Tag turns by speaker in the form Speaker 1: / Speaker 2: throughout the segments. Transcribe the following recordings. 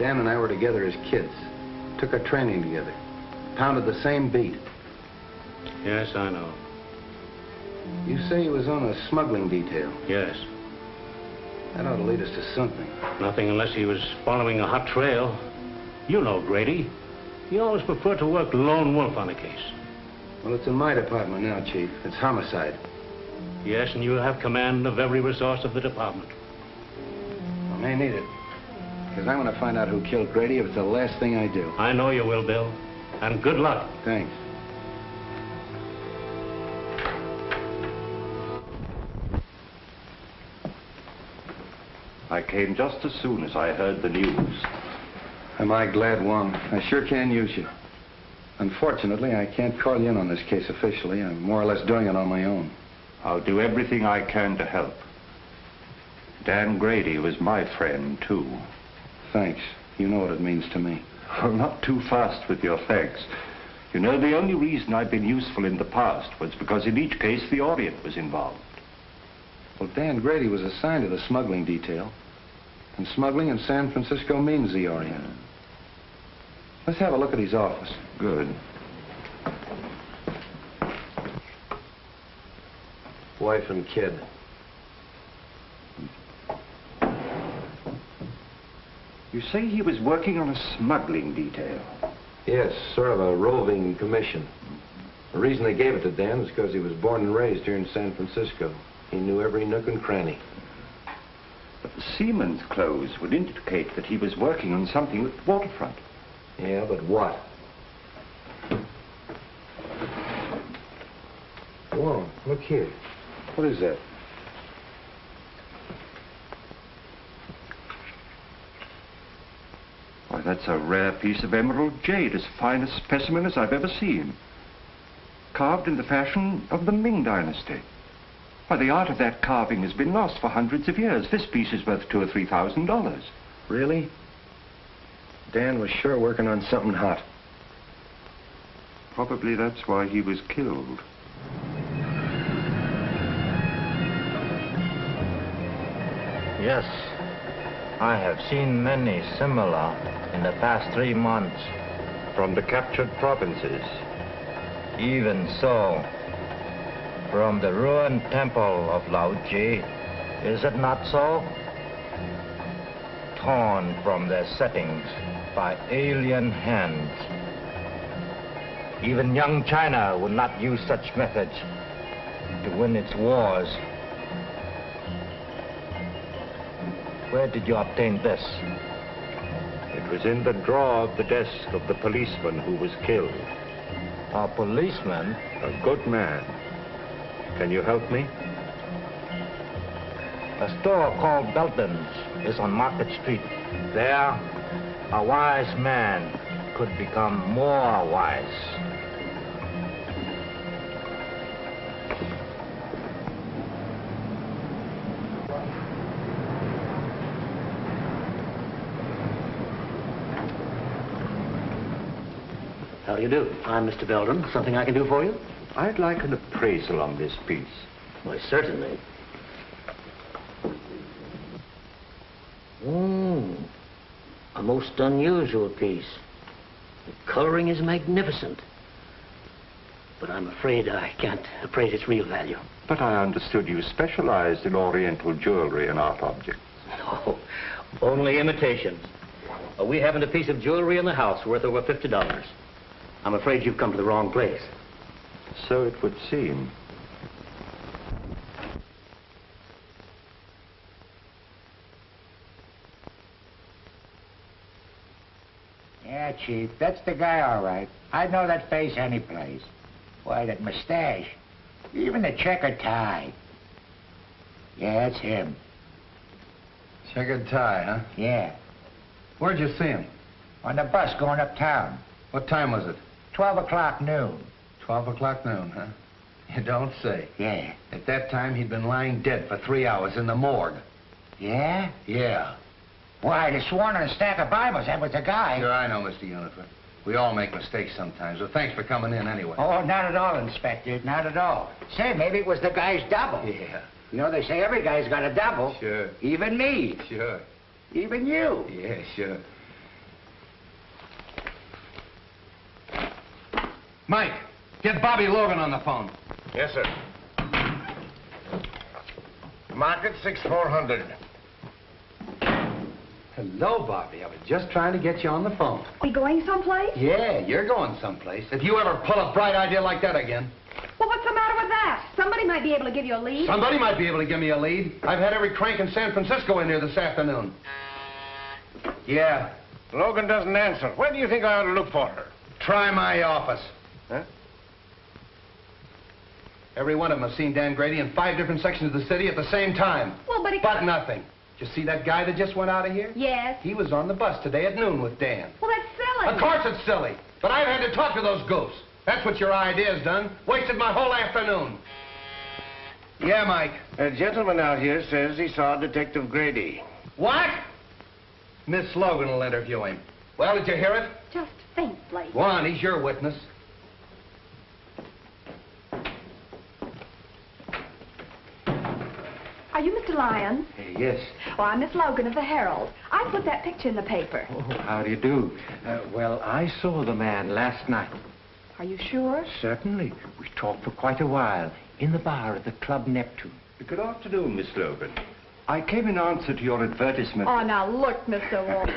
Speaker 1: Dan and I were together as kids. Took our training together. Pounded the same beat.
Speaker 2: Yes, I know.
Speaker 1: You say he was on a smuggling detail?
Speaker 2: Yes.
Speaker 1: That ought to lead us to something.
Speaker 2: Nothing unless he was following a hot trail. You know Grady. He always preferred to work lone wolf on a case.
Speaker 1: Well, it's in my department now, Chief. It's homicide.
Speaker 2: Yes, and you have command of every resource of the department.
Speaker 1: I may need it. Because I'm going to find out who killed Grady if it's the last thing I do.
Speaker 2: I know you will, Bill. And good luck.
Speaker 1: Thanks.
Speaker 3: I came just as soon as I heard the news.
Speaker 1: Am I glad, Wong? I sure can use you. Unfortunately, I can't call you in on this case officially. I'm more or less doing it on my own.
Speaker 3: I'll do everything I can to help. Dan Grady was my friend, too.
Speaker 1: Thanks. You know what it means to me.
Speaker 3: Well, not too fast with your thanks. You know, the only reason I've been useful in the past was because in each case the Orient was involved.
Speaker 1: Well, Dan Grady was assigned to the smuggling detail. And smuggling in San Francisco means the Orient. Let's have a look at his office.
Speaker 3: Good.
Speaker 1: Wife and kid.
Speaker 3: You say he was working on a smuggling detail?
Speaker 1: Yes, sort of a roving commission. The reason they gave it to Dan is because he was born and raised here in San Francisco. He knew every nook and cranny.
Speaker 3: But the seaman's clothes would indicate that he was working on something at the waterfront.
Speaker 1: Yeah, but what? Whoa, look here. What is that?
Speaker 3: Why, that's a rare piece of emerald jade, as fine a specimen as I've ever seen. Carved in the fashion of the Ming Dynasty. Why, the art of that carving has been lost for hundreds of years. This piece is worth $2,000 or $3,000.
Speaker 1: Really? Dan was sure working on something hot.
Speaker 3: Probably that's why he was killed.
Speaker 4: Yes, I have seen many similar in the past 3 months.
Speaker 3: From the captured provinces.
Speaker 4: Even so, from the ruined temple of Lao Ji, is it not so? Torn from their settings by alien hands. Even young China would not use such methods to win its wars. Where did you obtain this?
Speaker 3: It was in the drawer of the desk of the policeman who was killed.
Speaker 4: A policeman?
Speaker 3: A good man. Can you help me?
Speaker 4: A store called Belton's is on Market Street. There, a wise man could become more wise.
Speaker 2: How do you do? I'm Mr. Belden. Something I can do for you?
Speaker 3: I'd like an appraisal on this piece.
Speaker 2: Why, certainly. A most unusual piece. The coloring is magnificent. But I'm afraid I can't appraise its real value.
Speaker 3: But I understood you specialized in Oriental jewelry and art objects.
Speaker 2: No, only imitations. We haven't a piece of jewelry in the house worth over $50. I'm afraid you've come to the wrong place.
Speaker 3: So it would seem.
Speaker 5: Yeah, Chief, that's the guy, all right. I'd know that face any place. Why, that mustache. Even the checkered tie. Yeah, that's him.
Speaker 1: Checkered tie, huh?
Speaker 5: Yeah.
Speaker 1: Where'd you see him?
Speaker 5: On the bus going uptown.
Speaker 1: What time was it?
Speaker 5: 12 o'clock noon.
Speaker 1: 12 o'clock noon, huh? You don't say.
Speaker 5: Yeah.
Speaker 1: At that time, he'd been lying dead for 3 hours in the morgue.
Speaker 5: Yeah?
Speaker 1: Yeah.
Speaker 5: Why, I'd have sworn on a stack of Bibles that was the guy.
Speaker 1: Sure, I know, Mr. Unifer. We all make mistakes sometimes. Well, thanks for coming in anyway.
Speaker 5: Oh, not at all, Inspector. Not at all. Say, maybe it was the guy's double.
Speaker 1: Yeah.
Speaker 5: You know, they say every guy's got a double.
Speaker 1: Sure.
Speaker 5: Even me.
Speaker 1: Sure.
Speaker 5: Even you.
Speaker 1: Yeah, sure. Mike, get Bobby Logan on the phone.
Speaker 6: Yes, sir. Market 6400.
Speaker 1: Hello, Bobby. I was just trying to get you on the phone.
Speaker 7: We going someplace?
Speaker 1: Yeah, you're going someplace. If you ever pull a bright idea like that again.
Speaker 7: Well, what's the matter with that? Somebody might be able to give you a lead.
Speaker 1: Somebody might be able to give me a lead. I've had every crank in San Francisco in here this afternoon. Yeah.
Speaker 6: Logan doesn't answer. Where do you think I ought to look for her?
Speaker 1: Try my office.
Speaker 6: Huh?
Speaker 1: Every one of them has seen Dan Grady in 5 different sections of the city at the same time.
Speaker 7: Well, but he...
Speaker 1: But nothing. Did you see that guy that just went out of here?
Speaker 7: Yes.
Speaker 1: He was on the bus today at noon with Dan.
Speaker 7: Well, that's silly.
Speaker 1: Of course it's silly. But I've had to talk to those goofs. That's what your idea's done. Wasted my whole afternoon. Yeah, Mike.
Speaker 6: A gentleman out here says he saw Detective Grady.
Speaker 1: What? Miss Logan will interview him. Well, did you hear it?
Speaker 7: Just faintly.
Speaker 1: Go on, he's your witness.
Speaker 7: Are you Mr. Lyons?
Speaker 3: Yes.
Speaker 7: Oh, I'm Miss Logan of the Herald. I put that picture in the paper.
Speaker 4: Oh, how do you do? Well, I saw the man last night.
Speaker 7: Are you sure?
Speaker 4: Certainly. We talked for quite a while in the bar at the Club Neptune.
Speaker 3: Good afternoon, Miss Logan. I came in answer to your advertisement.
Speaker 7: Oh, now look, Mr. Wong.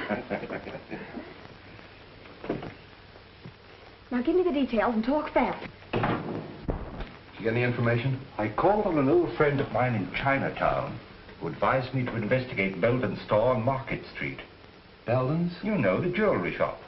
Speaker 7: Now give me the details and talk fast.
Speaker 1: You get any information?
Speaker 3: I called on an old friend of mine in Chinatown who advised me to investigate Belden's store on Market Street.
Speaker 1: Belden's?
Speaker 3: You know, the jewelry shop.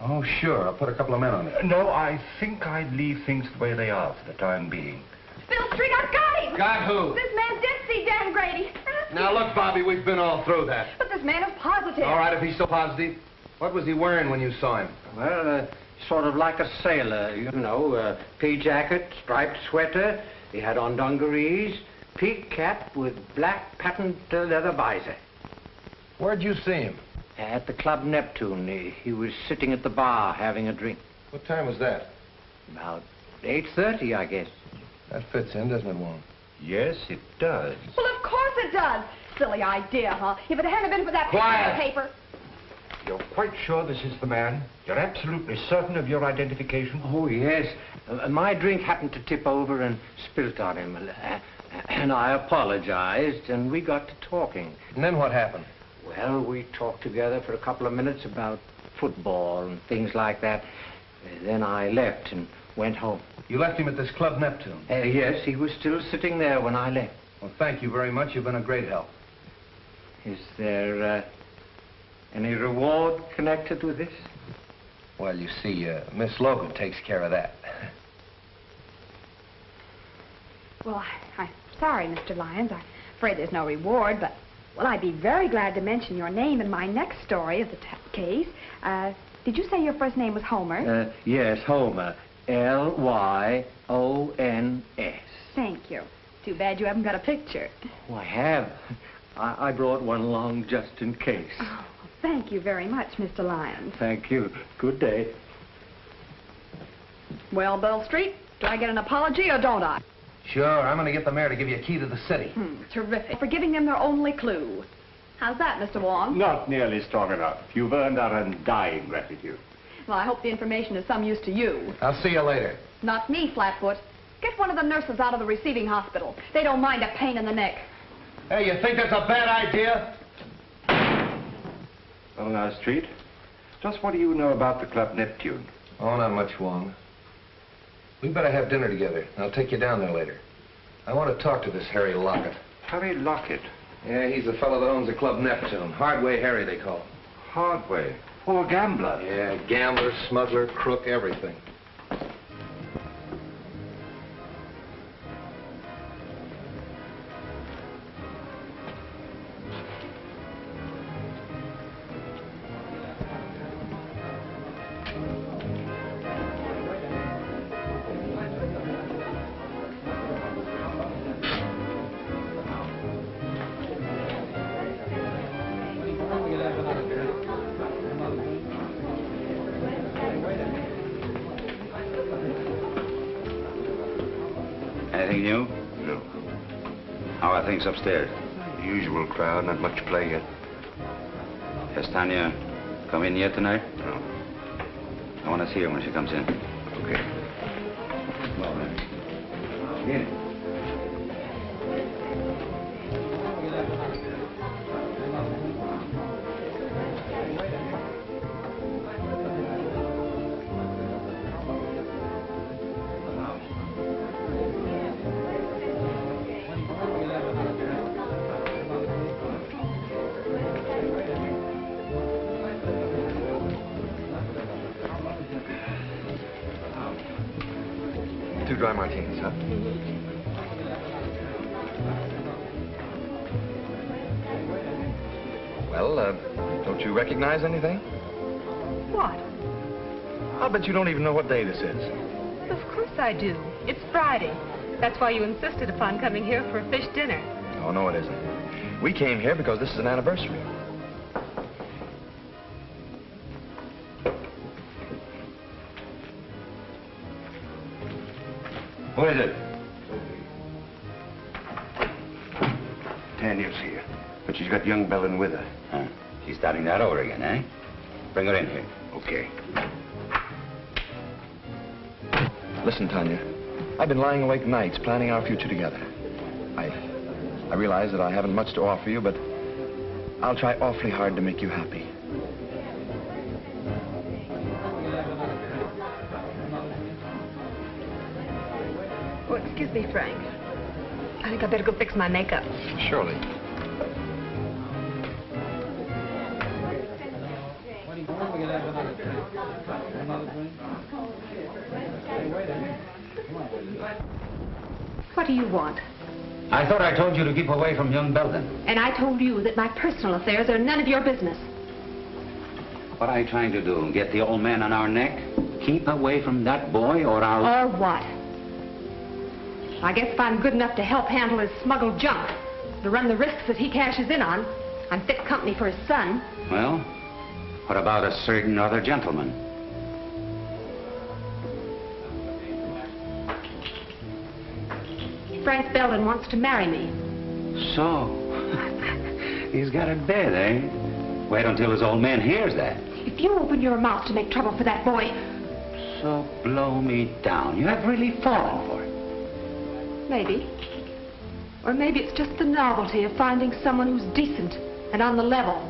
Speaker 1: Oh, sure. I'll put a couple of men on it.
Speaker 3: No, I think I'd leave things the way they are for the time being.
Speaker 7: Bill Street, I've got him!
Speaker 1: Got who?
Speaker 7: This man did see Dan Grady.
Speaker 1: Now, look, Bobby, we've been all through that.
Speaker 7: But this man is positive.
Speaker 1: All right, if he's so positive. What was he wearing when you saw him?
Speaker 4: Well, sort of like a sailor, you know, pea jacket, striped sweater. He had on dungarees, peak cap with black patent leather visor.
Speaker 1: Where'd you see him?
Speaker 4: At the Club Neptune. He was sitting at the bar having a drink.
Speaker 1: What time was that?
Speaker 4: About 8:30, I guess.
Speaker 1: That fits in, doesn't it, Wong?
Speaker 3: Yes, it does.
Speaker 7: Well, of course it does. Silly idea, huh? If it hadn't been for that
Speaker 1: Quiet.
Speaker 7: paper.
Speaker 3: You're quite sure this is the man? You're absolutely certain of your identification?
Speaker 4: Oh, yes. My drink happened to tip over and spilt on him. And I apologized, and we got to talking.
Speaker 1: And then what happened?
Speaker 4: Well, we talked together for a couple of minutes about football and things like that. Then I left and went home.
Speaker 1: You left him at this Club Neptune?
Speaker 4: Yes, he was still sitting there when I left.
Speaker 1: Well, thank you very much. You've been a great help.
Speaker 4: Is there any reward connected with this?
Speaker 1: Well, you see, Miss Logan takes care of that.
Speaker 7: Well, I'm sorry, Mr. Lyons. I'm afraid there's no reward, but, well, I'd be very glad to mention your name in my next story of the case. Did you say your first name was Homer?
Speaker 4: Yes, Homer. Lyons.
Speaker 7: Thank you. Too bad you haven't got a picture.
Speaker 4: Oh, I have. I brought one along just in case.
Speaker 7: Oh, well, thank you very much, Mr. Lyons.
Speaker 4: Thank you. Good day.
Speaker 7: Well, Bill Street, do I get an apology or don't I?
Speaker 1: Sure, I'm going to get the mayor to give you a key to the city.
Speaker 7: Terrific. For giving them their only clue. How's that, Mr. Wong?
Speaker 3: Not nearly strong enough. You've earned our undying gratitude.
Speaker 7: Well, I hope the information is some use to you.
Speaker 1: I'll see you later.
Speaker 7: Not me, Flatfoot. Get one of the nurses out of the receiving hospital. They don't mind a pain in the neck.
Speaker 1: Hey, you think that's a bad idea?
Speaker 3: Well, now, Street, just what do you know about the Club Neptune?
Speaker 1: Oh, not much, Wong. We better have dinner together. I'll take you down there later. I want to talk to this Harry Lockett.
Speaker 3: Harry Lockett?
Speaker 1: Yeah, he's the fellow that owns the Club Neptune. Hardway Harry, they call him.
Speaker 3: Hardway. Oh, a gambler.
Speaker 1: Yeah, gambler, smuggler, crook, everything.
Speaker 8: Anything new?
Speaker 3: No.
Speaker 8: How are things upstairs?
Speaker 3: The usual crowd, not much play yet.
Speaker 8: Has Tanya come in yet tonight?
Speaker 3: No.
Speaker 8: I want to see her when she comes in.
Speaker 3: Okay.
Speaker 8: Get it.
Speaker 1: Two dry martinis, huh? Well, don't you recognize anything?
Speaker 9: What?
Speaker 1: I'll bet you don't even know what day this is.
Speaker 9: Of course I do. It's Friday. That's why you insisted upon coming here for a fish dinner.
Speaker 1: Oh, no, it isn't. We came here because this is an anniversary.
Speaker 8: Who is it?
Speaker 6: Tanya's here, but she's got young Belden with her.
Speaker 8: Huh. She's starting that over again, eh? Bring her in here.
Speaker 6: Okay.
Speaker 1: Listen, Tanya, I've been lying awake nights planning our future together. I realize that I haven't much to offer you, but I'll try awfully hard to make you happy.
Speaker 9: Oh, excuse me, Frank. I think I better go fix my makeup.
Speaker 1: Surely.
Speaker 7: What do you want?
Speaker 8: I thought I told you to keep away from young Belden.
Speaker 7: And I told you that my personal affairs are none of your business.
Speaker 8: What are you trying to do? Get the old man on our neck? Keep away from that boy or I'll...
Speaker 7: Or what? I guess if I'm good enough to help handle his smuggled junk, to run the risks that he cashes in on, I'm fit company for his son.
Speaker 8: Well, what about a certain other gentleman?
Speaker 7: Frank Belden wants to marry me.
Speaker 8: So, he's got it bad, eh? Wait until his old man hears that.
Speaker 7: If you open your mouth to make trouble for that boy...
Speaker 8: So blow me down. You have really fallen for it.
Speaker 7: Maybe. Or maybe it's just the novelty of finding someone who's decent and on the level.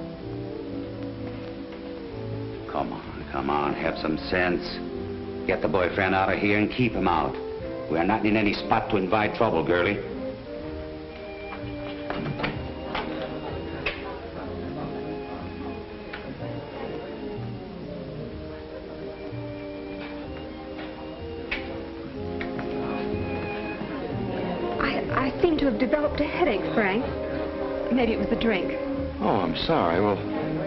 Speaker 8: Come on, have some sense. Get the boyfriend out of here and keep him out. We're not in any spot to invite trouble, girlie.
Speaker 7: I seem to have developed a headache, Frank. Maybe it was the drink.
Speaker 1: Oh, I'm sorry. Well,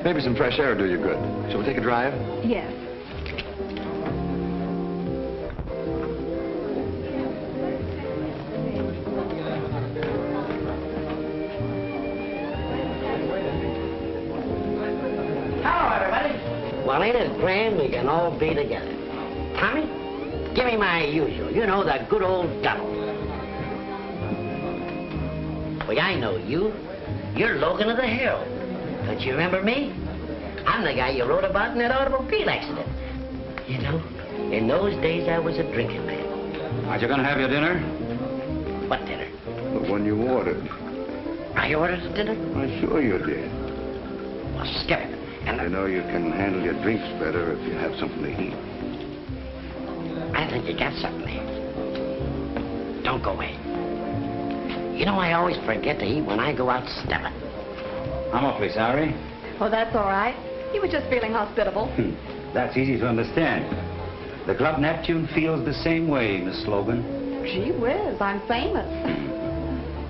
Speaker 1: maybe some fresh air will do you good. Shall we take a drive?
Speaker 7: Yes.
Speaker 2: Well, ain't it grand we can all be together? Tommy, give me my usual. You know, the good old double. Well, I know you. You're Logan of the Herald. Don't you remember me? I'm the guy you wrote about in that automobile accident. You know, in those days I was a drinking man.
Speaker 8: Aren't you going to have your dinner?
Speaker 2: What dinner?
Speaker 6: The one you ordered.
Speaker 2: I ordered a dinner?
Speaker 6: I'm sure you did.
Speaker 2: Well, skip it. And
Speaker 6: I know you can handle your drinks better if you have something to eat.
Speaker 2: I think you got something there. Don't go away. You know, I always forget to eat when I go out stepping.
Speaker 8: I'm awfully sorry.
Speaker 7: Oh, that's all right. He was just feeling hospitable.
Speaker 8: That's easy to understand. The Club Neptune feels the same way, Miss Logan.
Speaker 7: Gee whiz, I'm famous.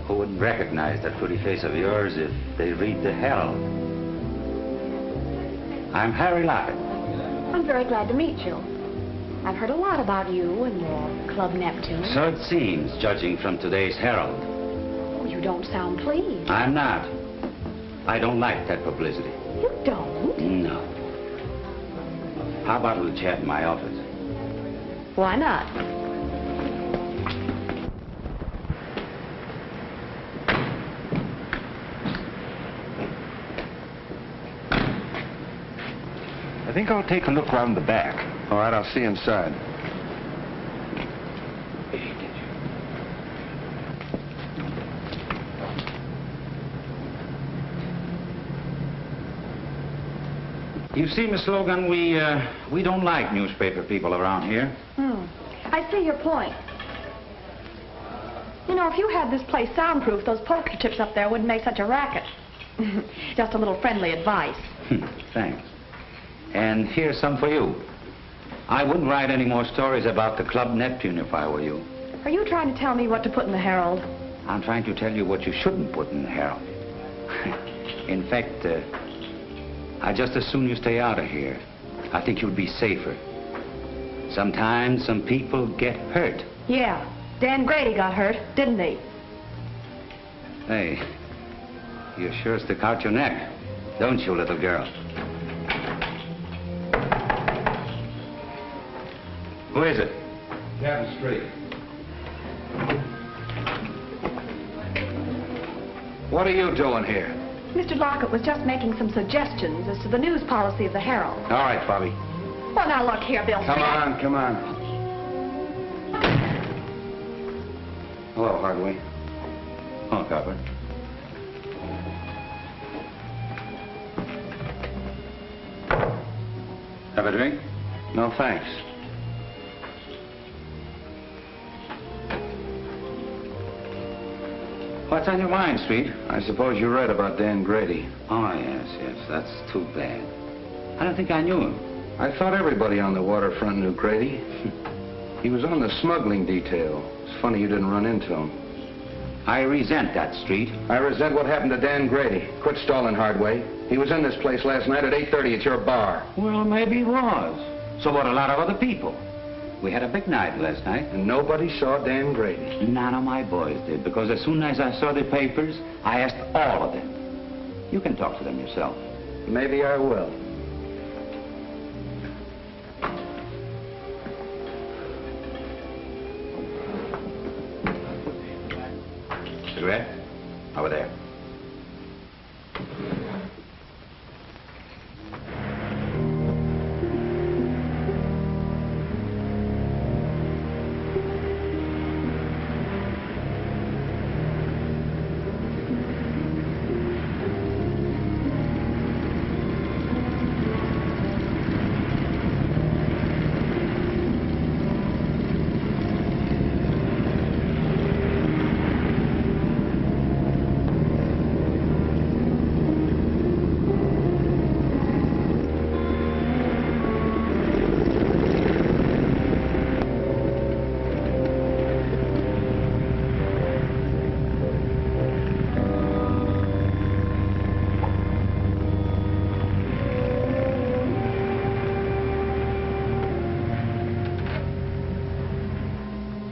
Speaker 8: Who wouldn't recognize that pretty face of yours if they read the Herald? I'm Harry Lockett.
Speaker 7: I'm very glad to meet you. I've heard a lot about you and your Club Neptune.
Speaker 8: So it seems, judging from today's Herald.
Speaker 7: Oh, you don't sound pleased.
Speaker 8: I'm not. I don't like that publicity.
Speaker 7: You don't?
Speaker 8: No. How about we'll chat in my office?
Speaker 7: Why not?
Speaker 6: I think I'll take a look round the back.
Speaker 1: All right, I'll see you inside.
Speaker 8: You see, Miss Logan, we don't like newspaper people around here.
Speaker 7: I see your point. You know, if you had this place soundproof, those poker chips up there wouldn't make such a racket. Just a little friendly advice.
Speaker 8: Thanks. And here's some for you. I wouldn't write any more stories about the Club Neptune if I were you.
Speaker 7: Are you trying to tell me what to put in the Herald?
Speaker 8: I'm trying to tell you what you shouldn't put in the Herald. In fact, I'd just as soon you stay out of here. I think you'd be safer. Sometimes some people get hurt.
Speaker 7: Yeah, Dan Grady got hurt, didn't he?
Speaker 8: Hey, you sure stick out your neck, don't you, little girl? Who is it?
Speaker 3: Cabin Street.
Speaker 1: What are you doing here?
Speaker 7: Mr. Lockett was just making some suggestions as to the news policy of the Herald.
Speaker 8: All right, Bobby.
Speaker 7: Well, now look here, Bill.
Speaker 1: Come on, come on.
Speaker 8: Hello, Hardway. Hello, Copper. Have a drink?
Speaker 1: No, thanks.
Speaker 8: What's on your mind, Street?
Speaker 1: I suppose you read about Dan Grady.
Speaker 8: Oh, yes, that's too bad. I don't think I knew him.
Speaker 1: I thought everybody on the waterfront knew Grady. He was on the smuggling detail. It's funny you didn't run into him.
Speaker 8: I resent that, Street.
Speaker 1: I resent what happened to Dan Grady. Quit stalling, Hardway. He was in this place last night at 8:30 at your bar.
Speaker 8: Well, maybe he was. So about a lot of other people. We had a big night last night.
Speaker 1: And nobody saw Dan Grady.
Speaker 8: None of my boys did, because as soon as I saw the papers, I asked all of them. You can talk to them yourself.
Speaker 1: Maybe I will.
Speaker 8: Cigarette? Over there.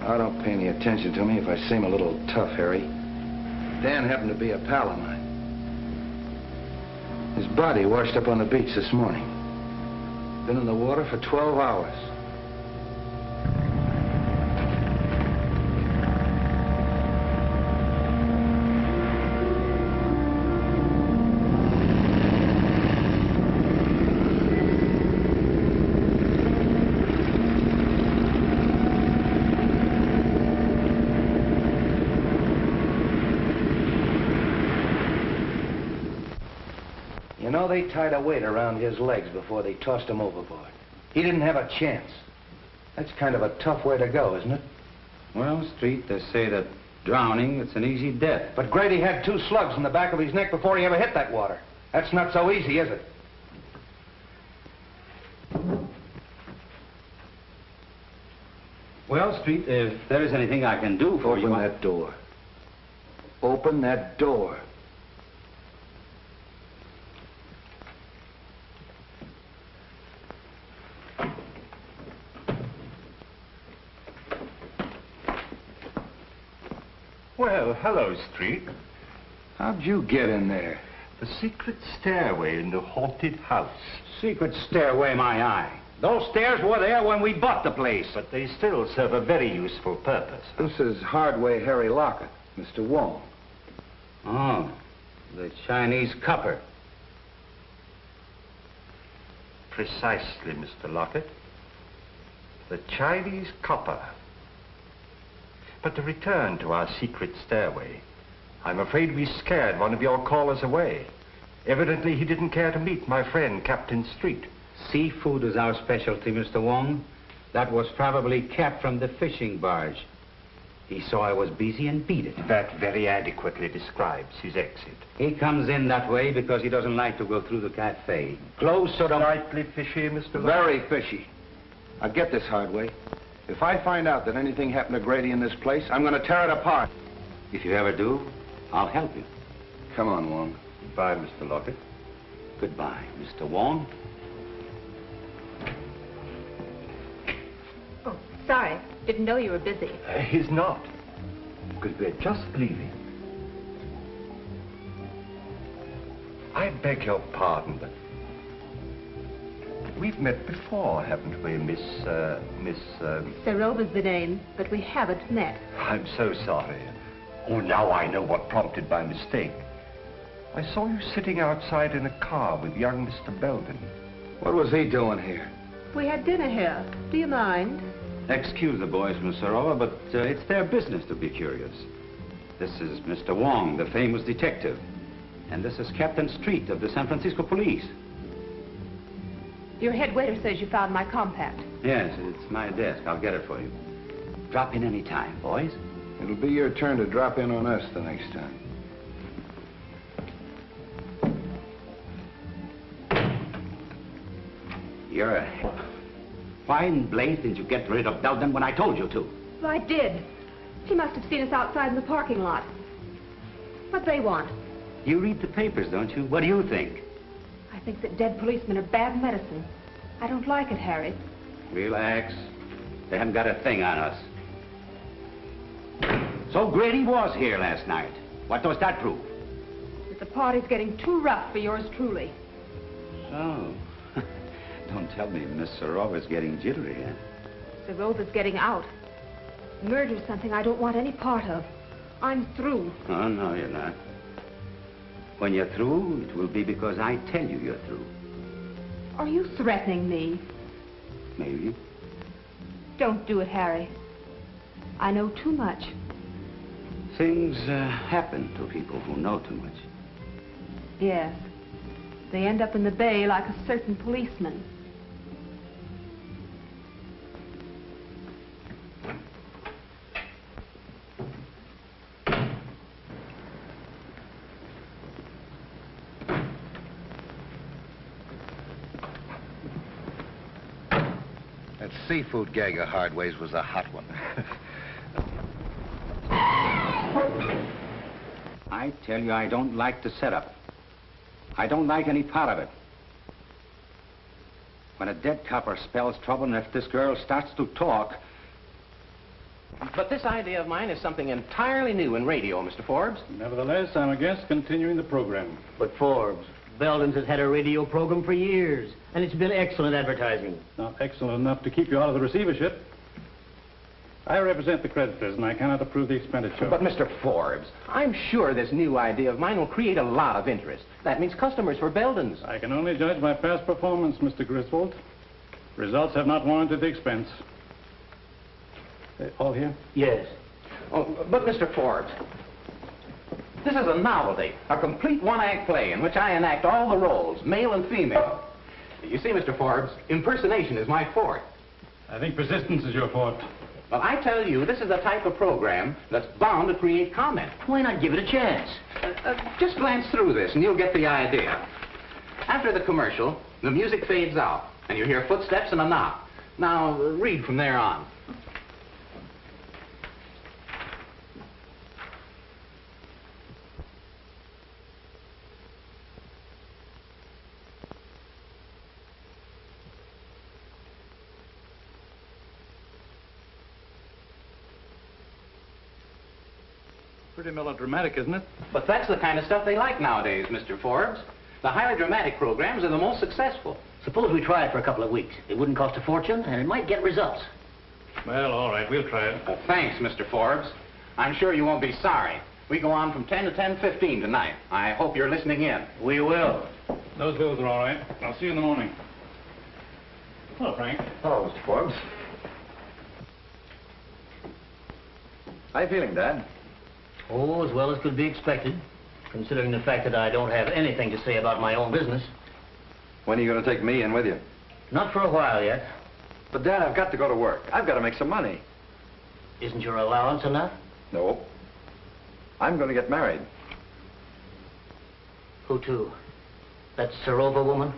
Speaker 1: Oh, don't pay any attention to me if I seem a little tough, Harry. Dan happened to be a pal of mine. His body washed up on the beach this morning. Been in the water for 12 hours. You know, they tied a weight around his legs before they tossed him overboard. He didn't have a chance. That's kind of a tough way to go, isn't it?
Speaker 8: Well, Street, they say that drowning, it's an easy death.
Speaker 1: But Grady had 2 slugs in the back of his neck before he ever hit that water. That's not so easy, is it?
Speaker 8: Well, Street, if there is anything I can do for you...
Speaker 1: Open that door. Open that door.
Speaker 3: Well, hello, Street.
Speaker 1: How'd you get in there?
Speaker 3: The secret stairway in the haunted house.
Speaker 8: Secret stairway, my eye. Those stairs were there when we bought the place.
Speaker 3: But they still serve a very useful purpose.
Speaker 1: This is Hardway Harry Lockett, Mr. Wong.
Speaker 8: Oh, the Chinese copper.
Speaker 3: Precisely, Mr. Lockett. The Chinese copper. But to return to our secret stairway, I'm afraid we scared one of your callers away. Evidently, he didn't care to meet my friend, Captain Street.
Speaker 8: Seafood is our specialty, Mr. Wong. That was probably Cap from the fishing barge. He saw I was busy and beat it.
Speaker 3: That very adequately describes his exit.
Speaker 8: He comes in that way because he doesn't like to go through the cafe.
Speaker 1: Close to the...
Speaker 3: Slightly fishy, Mr. Locke.
Speaker 1: Very fishy. I'll get this hard way. If I find out that anything happened to Grady in this place, I'm going to tear it apart.
Speaker 8: If you ever do, I'll help you.
Speaker 1: Come on, Wong.
Speaker 3: Goodbye, Mr. Lockett.
Speaker 8: Goodbye, Mr. Wong.
Speaker 9: Oh, sorry. Didn't know you were busy.
Speaker 3: He's not. Because we're just leaving. I beg your pardon, but... We've met before, haven't we, Miss...
Speaker 9: Serova's the name, but we haven't met.
Speaker 3: I'm so sorry. Oh, now I know what prompted my mistake. I saw you sitting outside in a car with young Mr. Belden.
Speaker 1: What was he doing here?
Speaker 9: We had dinner here. Do you mind?
Speaker 8: Excuse the boys, Miss Serova, but it's their business to be curious. This is Mr. Wong, the famous detective. And this is Captain Street of the San Francisco Police.
Speaker 9: Your head waiter says you found my compact.
Speaker 8: Yes, it's my desk. I'll get it for you. Drop in any time, boys.
Speaker 1: It'll be your turn to drop in on us the next time.
Speaker 8: You're a... Why in blaze did you get rid of Belden when I told you to?
Speaker 7: Well, I did. She must have seen us outside in the parking lot. What they want?
Speaker 8: You read the papers, don't you? What do you think?
Speaker 7: I think that dead policemen are bad medicine. I don't like it, Harry.
Speaker 8: Relax. They haven't got a thing on us. So Grady was here last night. What does that prove?
Speaker 7: That the party's getting too rough for yours truly.
Speaker 8: So... Don't tell me Miss Serova's getting jittery, huh?
Speaker 7: Serova's getting out. Murder's something I don't want any part of. I'm through.
Speaker 8: Oh, no, you're not. When you're through, it will be because I tell you you're through.
Speaker 7: Are you threatening me?
Speaker 8: Maybe.
Speaker 7: Don't do it, Harry. I know too much.
Speaker 8: Things happen to people who know too much.
Speaker 7: Yes. They end up in the bay like a certain policeman.
Speaker 1: That seafood gag of Hardway's was a hot one.
Speaker 8: I tell you, I don't like the setup. I don't like any part of it. When a dead copper spells trouble, and if this girl starts to talk...
Speaker 10: But this idea of mine is something entirely new in radio, Mr. Forbes.
Speaker 11: Nevertheless, I'm against continuing the program.
Speaker 2: But Forbes, Belden's has had a radio program for years, and it's been excellent advertising.
Speaker 11: Not excellent enough to keep you out of the receivership. I represent the creditors, and I cannot approve the expenditure.
Speaker 10: But, Mr. Forbes, I'm sure this new idea of mine will create a lot of interest. That means customers for Belden's.
Speaker 11: I can only judge by past performance, Mr. Griswold. Results have not warranted the expense. They all here?
Speaker 2: Yes.
Speaker 10: Oh, but, Mr. Forbes, this is a novelty, a complete one-act play in which I enact all the roles, male and female. You see, Mr. Forbes, impersonation is my forte.
Speaker 11: I think persistence is your forte.
Speaker 10: Well, I tell you, this is the type of program that's bound to create comment.
Speaker 2: Why not give it a chance?
Speaker 10: Just glance through this and you'll get the idea. After the commercial, the music fades out and you hear footsteps and a knock. Now, read from there on.
Speaker 11: Pretty melodramatic, isn't it?
Speaker 10: But that's the kind of stuff they like nowadays, Mr. Forbes. The highly dramatic programs are the most successful.
Speaker 2: Suppose we try it for a couple of weeks. It wouldn't cost a fortune, and it might get results.
Speaker 11: Well, all right, we'll try it.
Speaker 10: Well, thanks, Mr. Forbes. I'm sure you won't be sorry. We go on from 10 to 10:15 tonight. I hope you're listening in.
Speaker 2: We will.
Speaker 11: Those bills are all right. I'll see you in the morning. Hello, Frank.
Speaker 1: Hello, Mr. Forbes. How you feeling, Dad?
Speaker 2: Oh, as well as could be expected.
Speaker 12: considering the fact that I don't have anything to say about my own business.
Speaker 1: When are you going to take me in with you?
Speaker 12: Not for a while yet.
Speaker 1: But, Dad, I've got to go to work. I've got to make some money.
Speaker 12: Isn't your allowance enough?
Speaker 1: No. I'm going to get married.
Speaker 12: Who to? That Serova woman?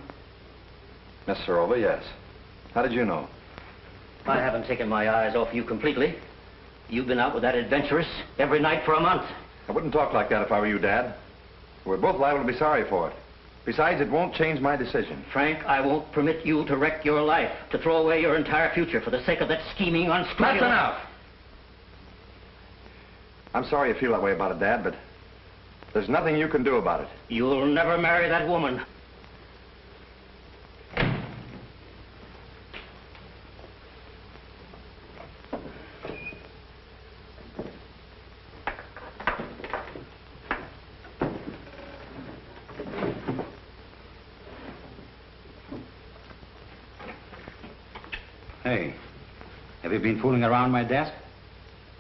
Speaker 1: Miss Serova, yes. How did you know?
Speaker 12: I haven't taken my eyes off you completely. You've been out with that adventuress every night for a month.
Speaker 1: I wouldn't talk like that if I were you, Dad. We're both liable to be sorry for it. Besides, it won't change my decision.
Speaker 12: Frank, I won't permit you to wreck your life, to throw away your entire future for the sake of that scheming, unscrupulous...
Speaker 1: That's enough! I'm sorry you feel that way about it, Dad, but there's nothing you can do about it.
Speaker 12: You'll never marry that woman.
Speaker 8: Hey, have you been fooling around my desk?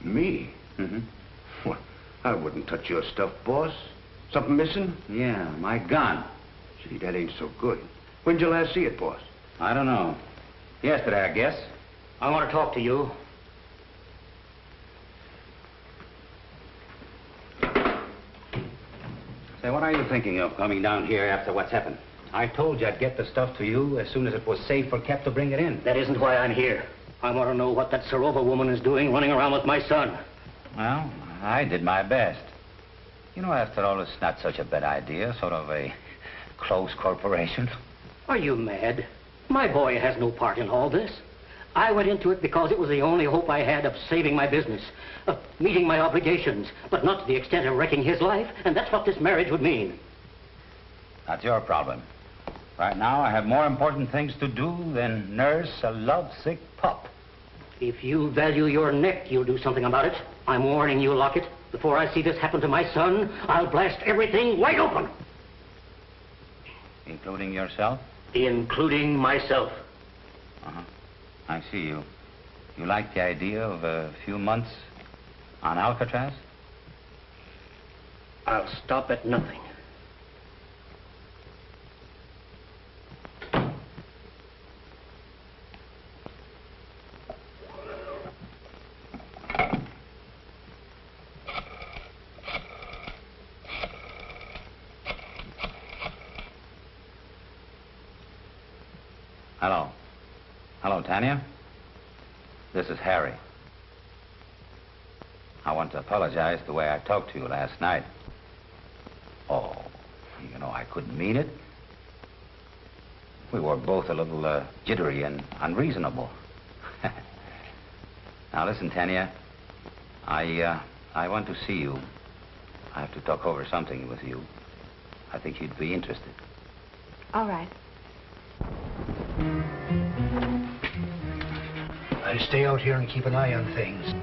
Speaker 6: Me?
Speaker 8: Mm-hmm.
Speaker 6: Well, I wouldn't touch your stuff, boss. Something missing?
Speaker 8: Yeah, my gun.
Speaker 6: Gee, that ain't so good. When'd you last see it, boss?
Speaker 8: I don't know. Yesterday, I guess.
Speaker 12: I want to talk to you.
Speaker 8: Say, what are you thinking of coming down here after what's happened? I told you I'd get the stuff to you as soon as it was safe for Kep to bring it in.
Speaker 12: That isn't why I'm here. I want to know what that Serova woman is doing running around with my son.
Speaker 8: Well, I did my best. You know, after all, it's not such a bad idea, sort of a close corporation.
Speaker 12: Are you mad? My boy has no part in all this. I went into it because it was the only hope I had of saving my business, of meeting my obligations, but not to the extent of wrecking his life, and that's what this marriage would mean.
Speaker 8: That's your problem. Right now, I have more important things to do than nurse a lovesick pup.
Speaker 12: If you value your neck, you'll do something about it. I'm warning you, Lockett. Before I see this happen to my son, I'll blast everything wide open.
Speaker 8: Including yourself?
Speaker 12: Including myself.
Speaker 8: Uh-huh. I see you. You like the idea of a few months on Alcatraz?
Speaker 12: I'll stop at nothing.
Speaker 8: Hello. Hello, Tanya. This is Harry. I want to apologize the way I talked to you last night. Oh, you know, I couldn't mean it. We were both a little jittery and unreasonable. Now, listen, Tanya. I want to see you. I have to talk over something with you. I think you'd be interested.
Speaker 7: All right.
Speaker 6: I'll stay out here and keep an eye on things.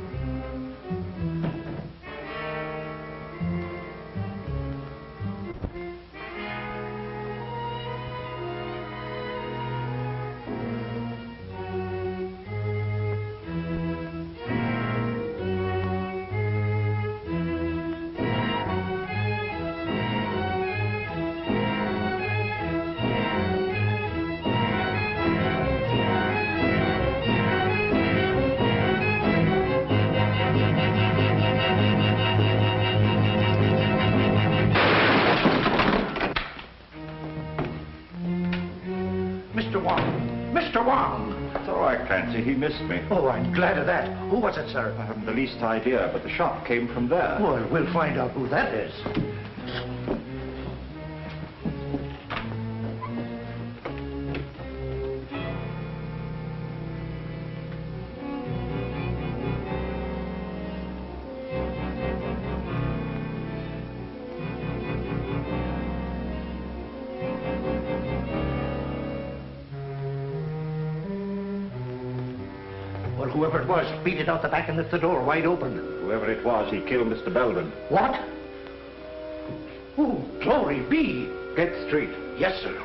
Speaker 3: Mr. Wong! Mr. Wong! It's all right, Clancy. He missed me.
Speaker 6: Oh, I'm glad of that. Who was it, sir?
Speaker 3: I haven't the least idea, but the shot came from there.
Speaker 6: Well, we'll find out who that is. Well, whoever it was, beat it out the back and left the door wide open.
Speaker 3: Whoever it was, he killed Mr. Belden.
Speaker 6: What? Oh, glory be.
Speaker 3: Get straight.
Speaker 6: Yes, sir.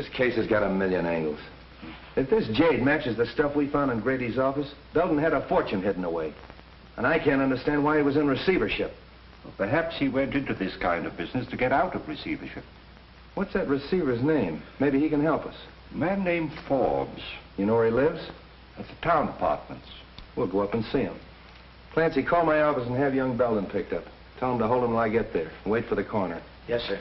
Speaker 1: This case has got a million angles. If this jade matches the stuff we found in Grady's office, Belden had a fortune hidden away. And I can't understand why he was in receivership.
Speaker 3: Well, perhaps he went into this kind of business to get out of receivership.
Speaker 1: What's that receiver's name? Maybe he can help us.
Speaker 3: A man named Forbes.
Speaker 1: You know where he lives?
Speaker 3: At the town apartments.
Speaker 1: We'll go up and see him. Clancy, call my office and have young Belden picked up. Tell him to hold him till I get there. And wait for the coroner.
Speaker 2: Yes, sir.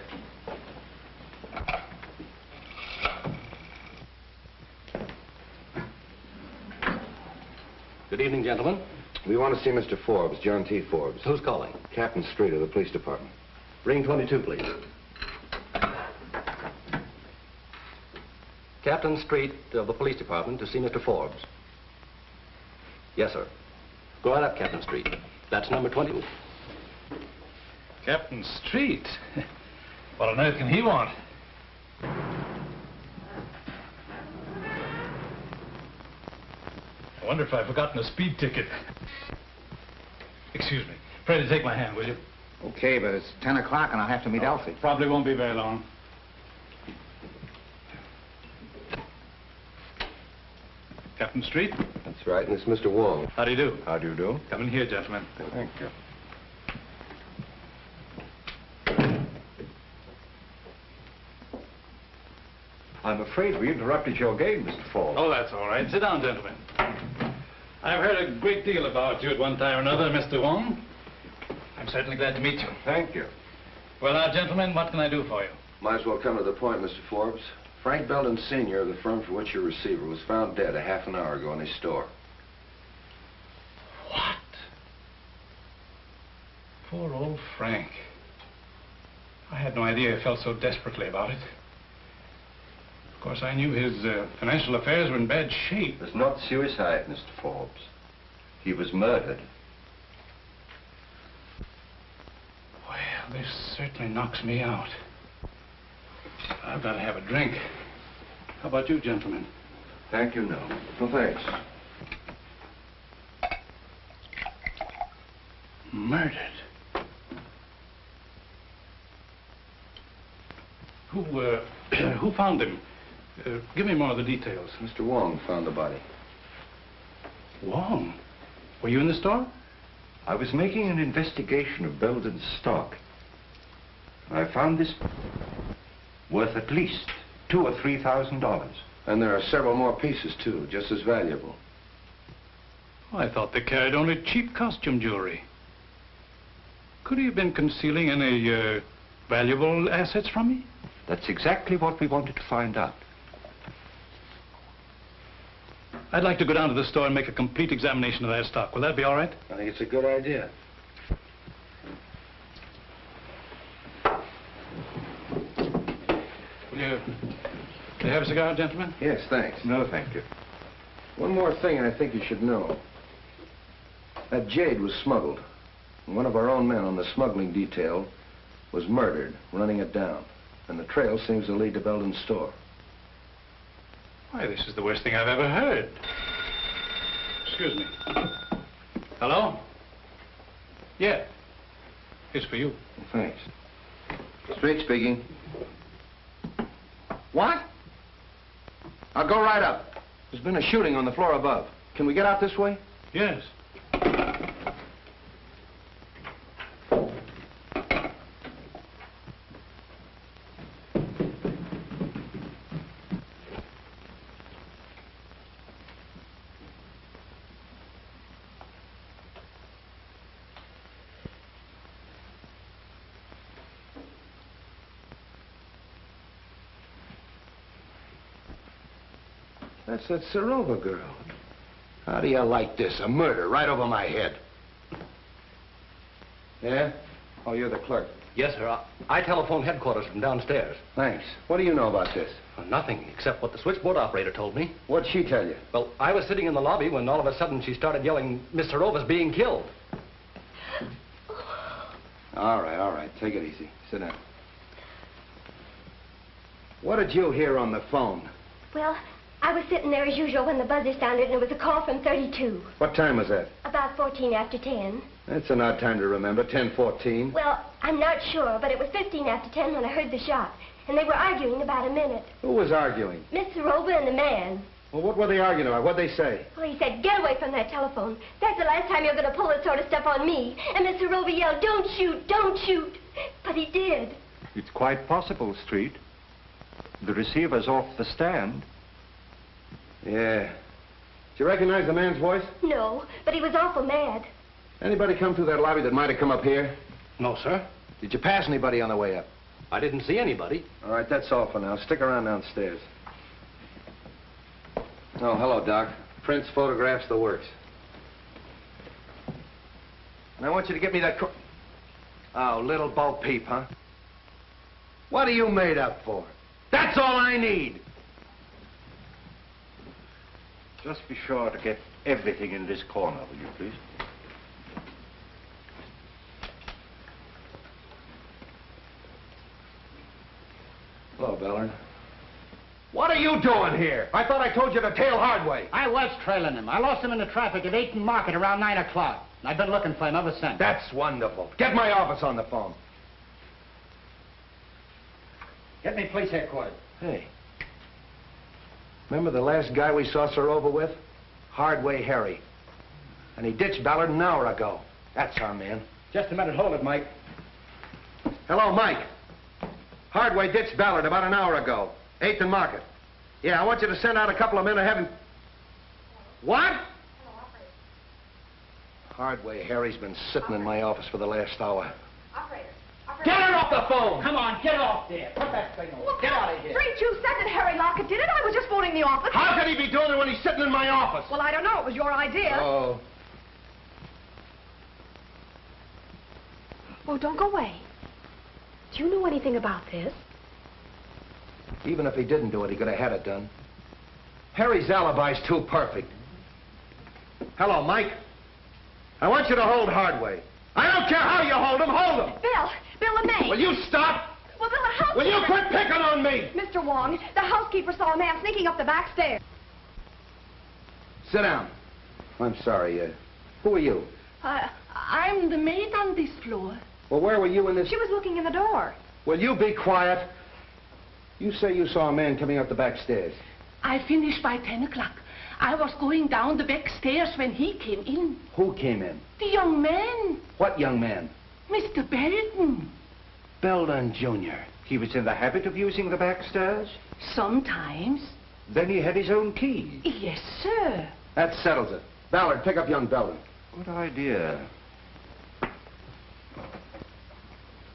Speaker 13: Good evening, gentlemen.
Speaker 1: We want to see Mr. Forbes, John T. Forbes.
Speaker 13: Who's calling?
Speaker 1: Captain Street of the police department.
Speaker 13: Ring 22, please. Captain Street of the police department to see Mr. Forbes. Yes, sir. Go right up, Captain Street. That's number 22.
Speaker 11: Captain Street? What on earth can he want? I wonder if I've forgotten a speed ticket. Excuse me. Pray to take my hand, will you?
Speaker 5: Okay, but it's 10 o'clock and I'll have to meet Elsie.
Speaker 11: Probably won't be very long. Captain Street?
Speaker 6: That's right, and it's Mr. Wong.
Speaker 11: How do you do?
Speaker 6: How do you do?
Speaker 11: Come in here, gentlemen.
Speaker 6: Thank you.
Speaker 3: I'm afraid we interrupted your game, Mr. Forbes.
Speaker 11: Oh, that's all right. Sit down, gentlemen. I've heard a great deal about you at one time or another, Mr. Wong. I'm certainly glad to meet you.
Speaker 3: Thank you.
Speaker 11: Well, now, gentlemen, what can I do for you?
Speaker 6: Might as well come to the point, Mr. Forbes. Frank Belden Sr. of the firm for which you're receiver was found dead a half an hour ago in his store.
Speaker 11: What? Poor old Frank. I had no idea he felt so desperately about it. Of course, I knew his financial affairs were in bad shape.
Speaker 3: It was not suicide, Mr. Forbes. He was murdered.
Speaker 11: Well, this certainly knocks me out. I've got to have a drink. How about you, gentlemen?
Speaker 3: Thank you, no.
Speaker 6: Well, thanks.
Speaker 11: Murdered. Who found him? Give me more of the details.
Speaker 6: Mr. Wong found the body.
Speaker 11: Wong? Were you in the store?
Speaker 3: I was making an investigation of Belden's stock. I found this worth at least $2,000 or $3,000.
Speaker 6: And there are several more pieces, too, just as valuable.
Speaker 11: I thought they carried only cheap costume jewelry. Could he have been concealing any valuable assets from me?
Speaker 3: That's exactly what we wanted to find out.
Speaker 11: I'd like to go down to the store and make a complete examination of that stock. Will that be all right?
Speaker 6: I think it's a good idea.
Speaker 11: Will you have a cigar, gentlemen?
Speaker 6: Yes, thanks.
Speaker 3: No, thank you.
Speaker 6: One more thing I think you should know. That jade was smuggled. And one of our own men on the smuggling detail was murdered, running it down. And the trail seems to lead to Belden's store.
Speaker 11: Why, this is the worst thing I've ever heard. Excuse me. Hello? Yeah. It's for you.
Speaker 6: Thanks. Street speaking.
Speaker 1: What? I'll go right up. There's been a shooting on the floor above. Can we get out this way?
Speaker 11: Yes.
Speaker 6: That's that Serova girl. How do you like this? A murder right over my head. Yeah? Oh, you're the clerk.
Speaker 13: Yes, sir. I telephoned headquarters from downstairs.
Speaker 6: Thanks. What do you know about this?
Speaker 13: Nothing, except what the switchboard operator told me.
Speaker 6: What'd she tell you?
Speaker 13: Well, I was sitting in the lobby when all of a sudden she started yelling, Mr. Rova's being killed.
Speaker 6: All right. Take it easy. Sit down. What did you hear on the phone?
Speaker 14: Well, I was sitting there as usual when the buzzer sounded, and it was a call from 32.
Speaker 6: What time was that?
Speaker 14: About 14 after 10.
Speaker 6: That's an odd time to remember, 10:14.
Speaker 14: Well, I'm not sure, but it was 15 after 10 when I heard the shot. and they were arguing about a minute.
Speaker 6: Who was arguing?
Speaker 14: Miss Soroba and the man.
Speaker 6: Well, what were they arguing about? What'd they say?
Speaker 14: Well, he said, get away from that telephone. That's the last time you're going to pull this sort of stuff on me. And Miss Soroba yelled, don't shoot, don't shoot. But he did.
Speaker 3: It's quite possible, Street. The receiver's off the stand.
Speaker 6: Yeah. Did you recognize the man's voice?
Speaker 14: No, but he was awful mad.
Speaker 6: Anybody come through that lobby that might have come up here?
Speaker 13: No, sir.
Speaker 6: Did you pass anybody on the way up?
Speaker 13: I didn't see anybody.
Speaker 6: All right, that's all for now. Stick around downstairs. Oh, hello, Doc. Prints, photographs, the works. And I want you to get me that Oh, little Bo Peep, huh? What are you made up for? That's all I need!
Speaker 3: Just be sure to get everything in this corner, will you, please?
Speaker 6: Hello, Bellard. What are you doing here? I thought I told you to tail Hardway.
Speaker 5: I was trailing him. I lost him in the traffic at 8th and Market around 9 o'clock. I've been looking for him ever since.
Speaker 6: That's wonderful. Get my office on the phone.
Speaker 5: Get me police headquarters.
Speaker 6: Hey. Remember the last guy we saw Soroba with? Hardway Harry. And he ditched Ballard an hour ago. That's our man.
Speaker 5: Just a minute. Hold it, Mike.
Speaker 6: Hello, Mike. Hardway ditched Ballard about an hour ago. 8th and Market. Yeah, I want you to send out a couple of men to have him... What? Hardway Harry's been sitting in my office for the last hour.
Speaker 7: Operator.
Speaker 6: Get her off the phone!
Speaker 5: Come on, get off there. Put that thing on.
Speaker 7: Look,
Speaker 5: Get out of here.
Speaker 7: Street, you said that Harry Lockett did it. I was just phoning the office.
Speaker 6: How could he be doing it when he's sitting in my office?
Speaker 7: Well, I don't know. It was your idea.
Speaker 6: Oh.
Speaker 7: Oh, don't go away. Do you know anything about this?
Speaker 6: Even if he didn't do it, he could have had it done. Harry's alibi's too perfect. Hello, Mike. I want you to hold Hardway. I don't care how you hold him, hold him.
Speaker 7: Bill and May.
Speaker 6: Will you stop?
Speaker 7: Well, Bill, the housekeeper...
Speaker 6: Will you quit picking on me?
Speaker 7: Mr. Wong, the housekeeper saw a man sneaking up the back stairs.
Speaker 6: Sit down. I'm sorry, who are you?
Speaker 15: I'm the maid on this floor.
Speaker 6: Well, where were you in this...
Speaker 7: She was looking in the door.
Speaker 6: Will you be quiet? You say you saw a man coming up the back stairs.
Speaker 15: I finished by 10 o'clock. I was going down the back stairs when he came in.
Speaker 6: Who came in?
Speaker 15: The young man.
Speaker 6: What young man?
Speaker 15: Mr. Belden.
Speaker 6: Belden Jr.
Speaker 3: He was in the habit of using the back stairs?
Speaker 15: Sometimes.
Speaker 3: Then he had his own key?
Speaker 15: Yes, sir.
Speaker 6: That settles it. Ballard, pick up young Belden.
Speaker 3: Good idea.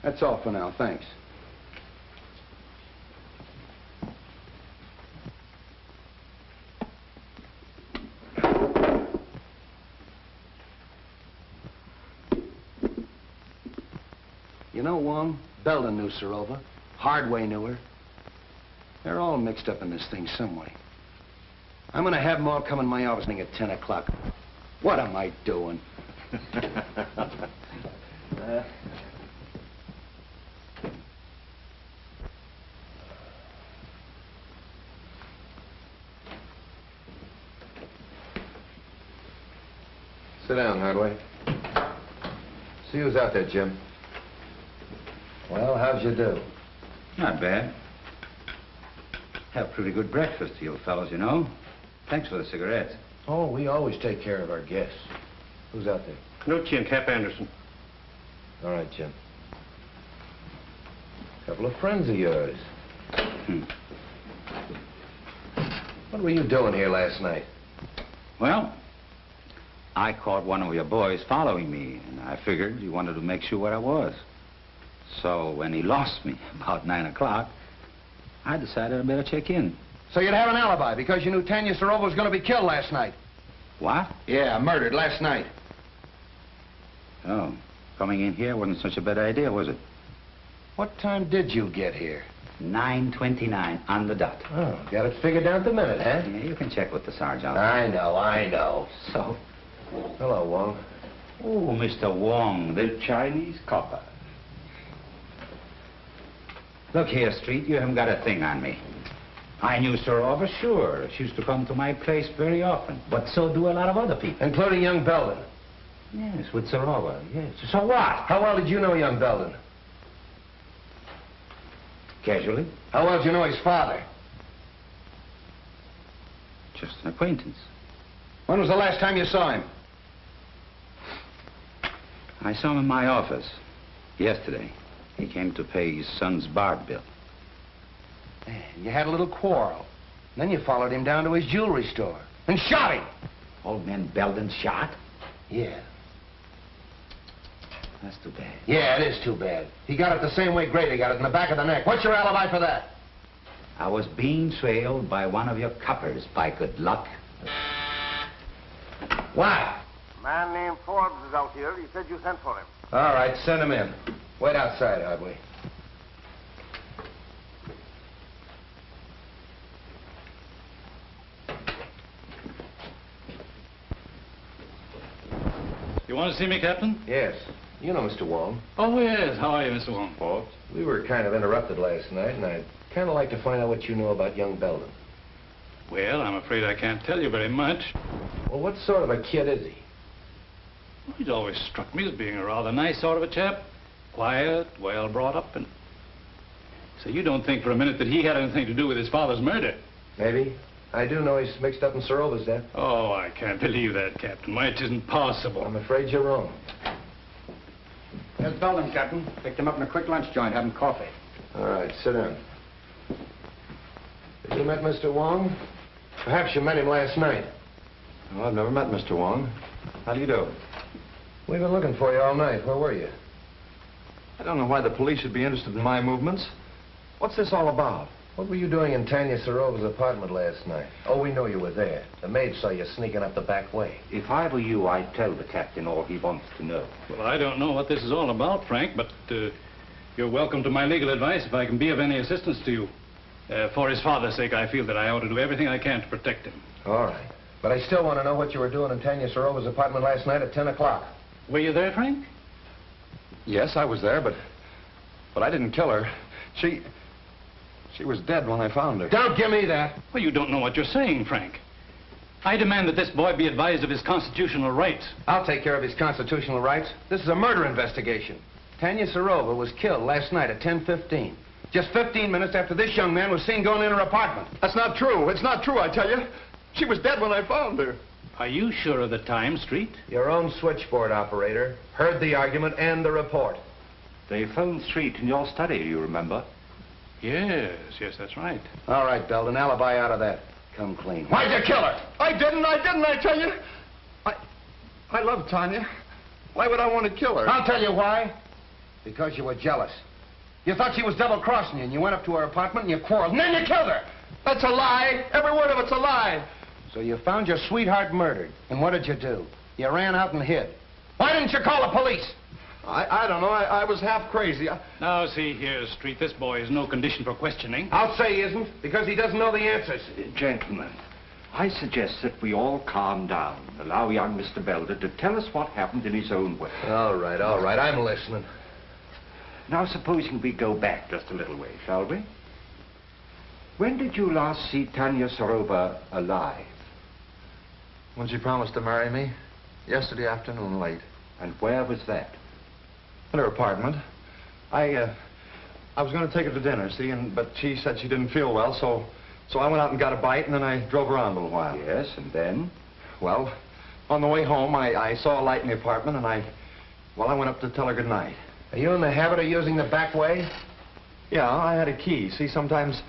Speaker 6: That's all for now, thanks. You know, Wong, Belden knew Soroba. Hardway knew her. They're all mixed up in this thing some way. I'm going to have them all come in my office at 10 o'clock. What am I doing? Sit down, Hardway. See who's out there, Jim. Well, how'd you do?
Speaker 8: Not bad. Have pretty good breakfast, you fellows, you know. Thanks for the cigarettes.
Speaker 6: Oh, we always take care of our guests. Who's out there?
Speaker 11: Canucci and Cap Anderson.
Speaker 6: All right, Jim. Couple of friends of yours. What were you doing here last night?
Speaker 8: Well, I caught one of your boys following me, and I figured you wanted to make sure where I was. So when he lost me about 9 o'clock, I decided I better check in.
Speaker 6: So you'd have an alibi because you knew Tanya Soroba was going to be killed last night.
Speaker 8: What?
Speaker 6: Yeah, murdered last night.
Speaker 8: Oh, coming in here wasn't such a bad idea, was it?
Speaker 6: What time did you get here?
Speaker 8: 9:29 on the dot.
Speaker 6: Oh, got it figured down to the minute, huh?
Speaker 8: Yeah, you can check with the sergeant.
Speaker 6: I know.
Speaker 8: So?
Speaker 6: Hello, Wong.
Speaker 8: Oh, Mr. Wong, the Chinese copper. Look here, Street, you haven't got a thing on me. I knew Soroba, sure. She used to come to my place very often. But so do a lot of other people.
Speaker 6: Including young Belden.
Speaker 8: Yes, with Soroba, yes. So what?
Speaker 6: How well did you know young Belden?
Speaker 8: Casually.
Speaker 6: How well do you know his father?
Speaker 8: Just an acquaintance.
Speaker 6: When was the last time you saw him?
Speaker 8: I saw him in my office yesterday. He came to pay his son's bar bill.
Speaker 6: You had a little quarrel. Then you followed him down to his jewelry store and shot him.
Speaker 8: Old man Belden shot?
Speaker 6: Yeah.
Speaker 8: That's too bad.
Speaker 6: Yeah, it is too bad. He got it the same way Grady got it, in the back of the neck. What's your alibi for that?
Speaker 8: I was being trailed by one of your coppers, by good luck.
Speaker 6: Why?
Speaker 16: A man named Forbes is out here. He said you sent for him.
Speaker 6: All right, send him in. Wait outside, Hardway.
Speaker 11: You want to see me, Captain?
Speaker 6: Yes. You know Mr. Wong.
Speaker 11: Oh, yes. How are you, Mr. Wong?
Speaker 6: Forbes. We were kind of interrupted last night, and I'd kind of like to find out what you know about young Belden.
Speaker 11: Well, I'm afraid I can't tell you very much.
Speaker 6: Well, what sort of a kid is he?
Speaker 11: Well, he's always struck me as being a rather nice sort of a chap. Quiet, well brought up, and... So you don't think for a minute that he had anything to do with his father's murder?
Speaker 6: Maybe. I do know he's mixed up in Sorova's death.
Speaker 11: Oh, I can't believe that, Captain. Why, it isn't possible.
Speaker 6: I'm afraid you're wrong.
Speaker 5: There's Belden, Captain. Picked him up in a quick lunch joint, having coffee.
Speaker 6: All right, sit down. Have you met Mr. Wong? Perhaps you met him last night.
Speaker 1: Well, I've never met Mr. Wong. How do you do?
Speaker 6: We've been looking for you all night. Where were you?
Speaker 1: I don't know why the police should be interested in my movements. What's this all about?
Speaker 6: What were you doing in Tanya Sorova's apartment last night? Oh, we know you were there. The maid saw you sneaking up the back way.
Speaker 8: If I were you, I'd tell the captain all he wants to know.
Speaker 11: Well, I don't know what this is all about, Frank, but you're welcome to my legal advice if I can be of any assistance to you. For his father's sake, I feel that I ought to do everything I can to protect him.
Speaker 6: All right. But I still want to know what you were doing in Tanya Sorova's apartment last night at 10 o'clock.
Speaker 11: Were you there, Frank?
Speaker 1: Yes, I was there, but I didn't kill her. She was dead when I found her.
Speaker 6: Don't give me that.
Speaker 11: Well, you don't know what you're saying, Frank. I demand that this boy be advised of his constitutional rights.
Speaker 6: I'll take care of his constitutional rights. This is a murder investigation. Tanya Sorova was killed last night at 10:15. Just 15 minutes after this young man was seen going in her apartment.
Speaker 1: That's not true. It's not true, I tell you. She was dead when I found her.
Speaker 11: Are you sure of the time, Street?
Speaker 6: Your own switchboard operator heard the argument and the report.
Speaker 8: They phoned Street in your study, you remember?
Speaker 11: Yes, that's right.
Speaker 6: All right, Belden, alibi out of that. Come clean. Why'd you kill her?
Speaker 1: I didn't, I tell you. I love Tanya. Why would I want to kill her?
Speaker 6: I'll tell you why. Because you were jealous. You thought she was double-crossing you, and you went up to her apartment and you quarreled, and then you killed her.
Speaker 1: That's a lie. Every word of it's a lie.
Speaker 6: So you found your sweetheart murdered, and what did you do? You ran out and hid. Why didn't you call the police?
Speaker 1: I don't know. I was half crazy.
Speaker 11: Now, see here, Street, this boy is no condition for questioning.
Speaker 6: I'll say he isn't, because he doesn't know the answers.
Speaker 8: Gentlemen, I suggest that we all calm down. Allow young Mr. Belden to tell us what happened in his own way.
Speaker 6: All right. I'm listening.
Speaker 8: Now, supposing we go back just a little way, shall we? When did you last see Tanya Sorova alive?
Speaker 1: When she promised to marry me. Yesterday afternoon, late.
Speaker 8: And where was that?
Speaker 1: In her apartment. I was going to take her to dinner, see, but she said she didn't feel well, so I went out and got a bite, and then I drove around a little while.
Speaker 8: Yes, and then?
Speaker 1: Well, on the way home, I saw a light in the apartment, and I went up to tell her good night.
Speaker 6: Are you in the habit of using the back way?
Speaker 1: Yeah, I had a key. See, sometimes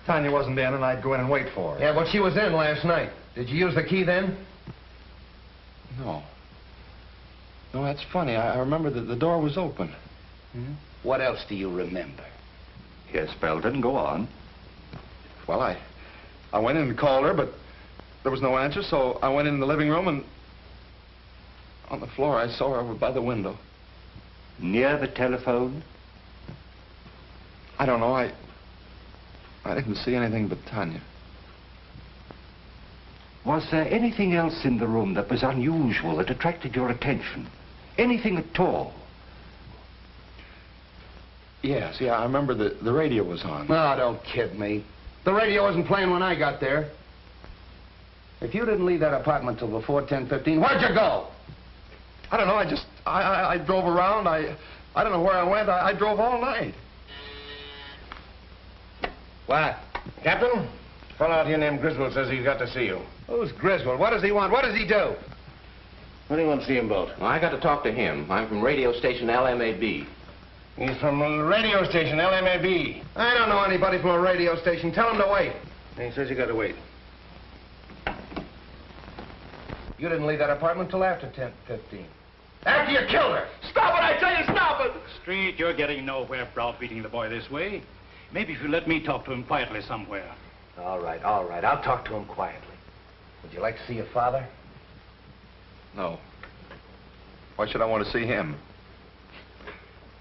Speaker 1: Tanya wasn't in, and I'd go in and wait for her.
Speaker 6: Yeah, but she was in last night. Did you use the key then?
Speaker 1: No. No, that's funny. I remember that the door was open.
Speaker 5: Hmm? What else do you remember?
Speaker 8: Yes, Belden, go on.
Speaker 1: Well, I went in and called her, but there was no answer, so I went in the living room, and on the floor I saw her over by the window.
Speaker 8: Near the telephone?
Speaker 1: I don't know. I didn't see anything but Tanya.
Speaker 8: Was there anything else in the room that was unusual, that attracted your attention? Anything at all?
Speaker 1: Yes, yeah, I remember the radio was on.
Speaker 6: No, don't kid me. The radio wasn't playing when I got there. If you didn't leave that apartment till before 10:15, where'd you go?
Speaker 1: I don't know. I drove around. I don't know where I went. I drove all night.
Speaker 6: What? Captain, a fellow out here named Griswold says he's got to see you.
Speaker 1: Who's Griswold? What does he want? What does he do?
Speaker 6: What do you want to see him about?
Speaker 10: Well, I got to talk to him. I'm from radio station LMAB.
Speaker 6: He's from a radio station, LMAB.
Speaker 1: I don't know anybody from a radio station. Tell him to wait.
Speaker 6: And he says you got to wait.
Speaker 1: You didn't leave that apartment till after 10:15.
Speaker 6: After you killed her! Stop it, I tell you, stop it!
Speaker 11: Street, you're getting nowhere browbeating the boy this way. Maybe if you let me talk to him quietly somewhere.
Speaker 6: All right. I'll talk to him quietly. Would you like to see your father?
Speaker 1: No. Why should I want to see him?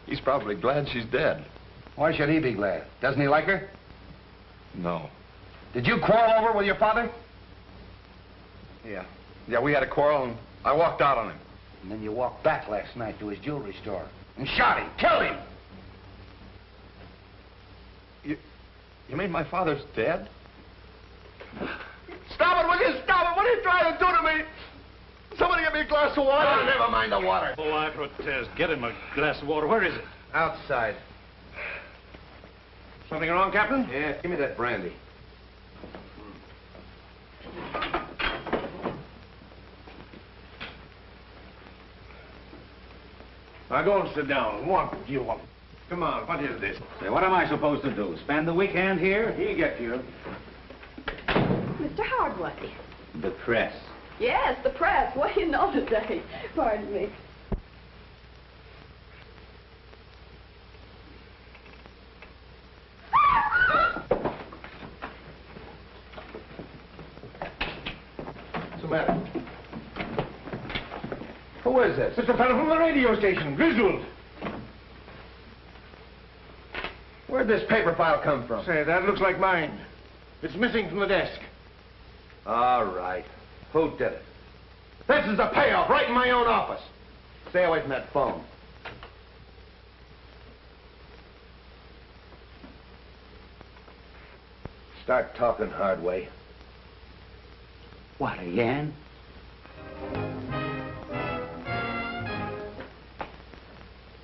Speaker 1: He's probably glad she's dead.
Speaker 6: Why should he be glad? Doesn't he like her?
Speaker 1: No.
Speaker 6: Did you quarrel over with your father?
Speaker 1: Yeah. Yeah, we had a quarrel and I walked out on him.
Speaker 6: And then you walked back last night to his jewelry store and shot him, killed him.
Speaker 1: You mean my father's dead?
Speaker 6: Stop it, will you? Stop it! What are you trying to do to me? Somebody get me a glass of water. Oh, never mind the water.
Speaker 11: Oh, I protest. Get him a glass of water. Where is it?
Speaker 1: Outside.
Speaker 6: Something wrong, Captain?
Speaker 1: Yeah, give me that brandy.
Speaker 6: Now go and sit down. What do you want? Come on, what is this?
Speaker 11: Say, what am I supposed to do? Spend the weekend here?
Speaker 6: He'll get you.
Speaker 7: Mr. Hardway.
Speaker 11: The press.
Speaker 7: Yes, the press. What do you know today? Pardon me.
Speaker 6: What's the matter? Who is this? It's the fellow from the radio station, Griswold.
Speaker 1: Where'd this paper file come from?
Speaker 6: Say, that looks like mine. It's missing from the desk.
Speaker 1: All right. Who did it?
Speaker 6: This is the payoff, right in my own office.
Speaker 1: Stay away from that phone.
Speaker 6: Start talking, Hardway.
Speaker 8: What, again?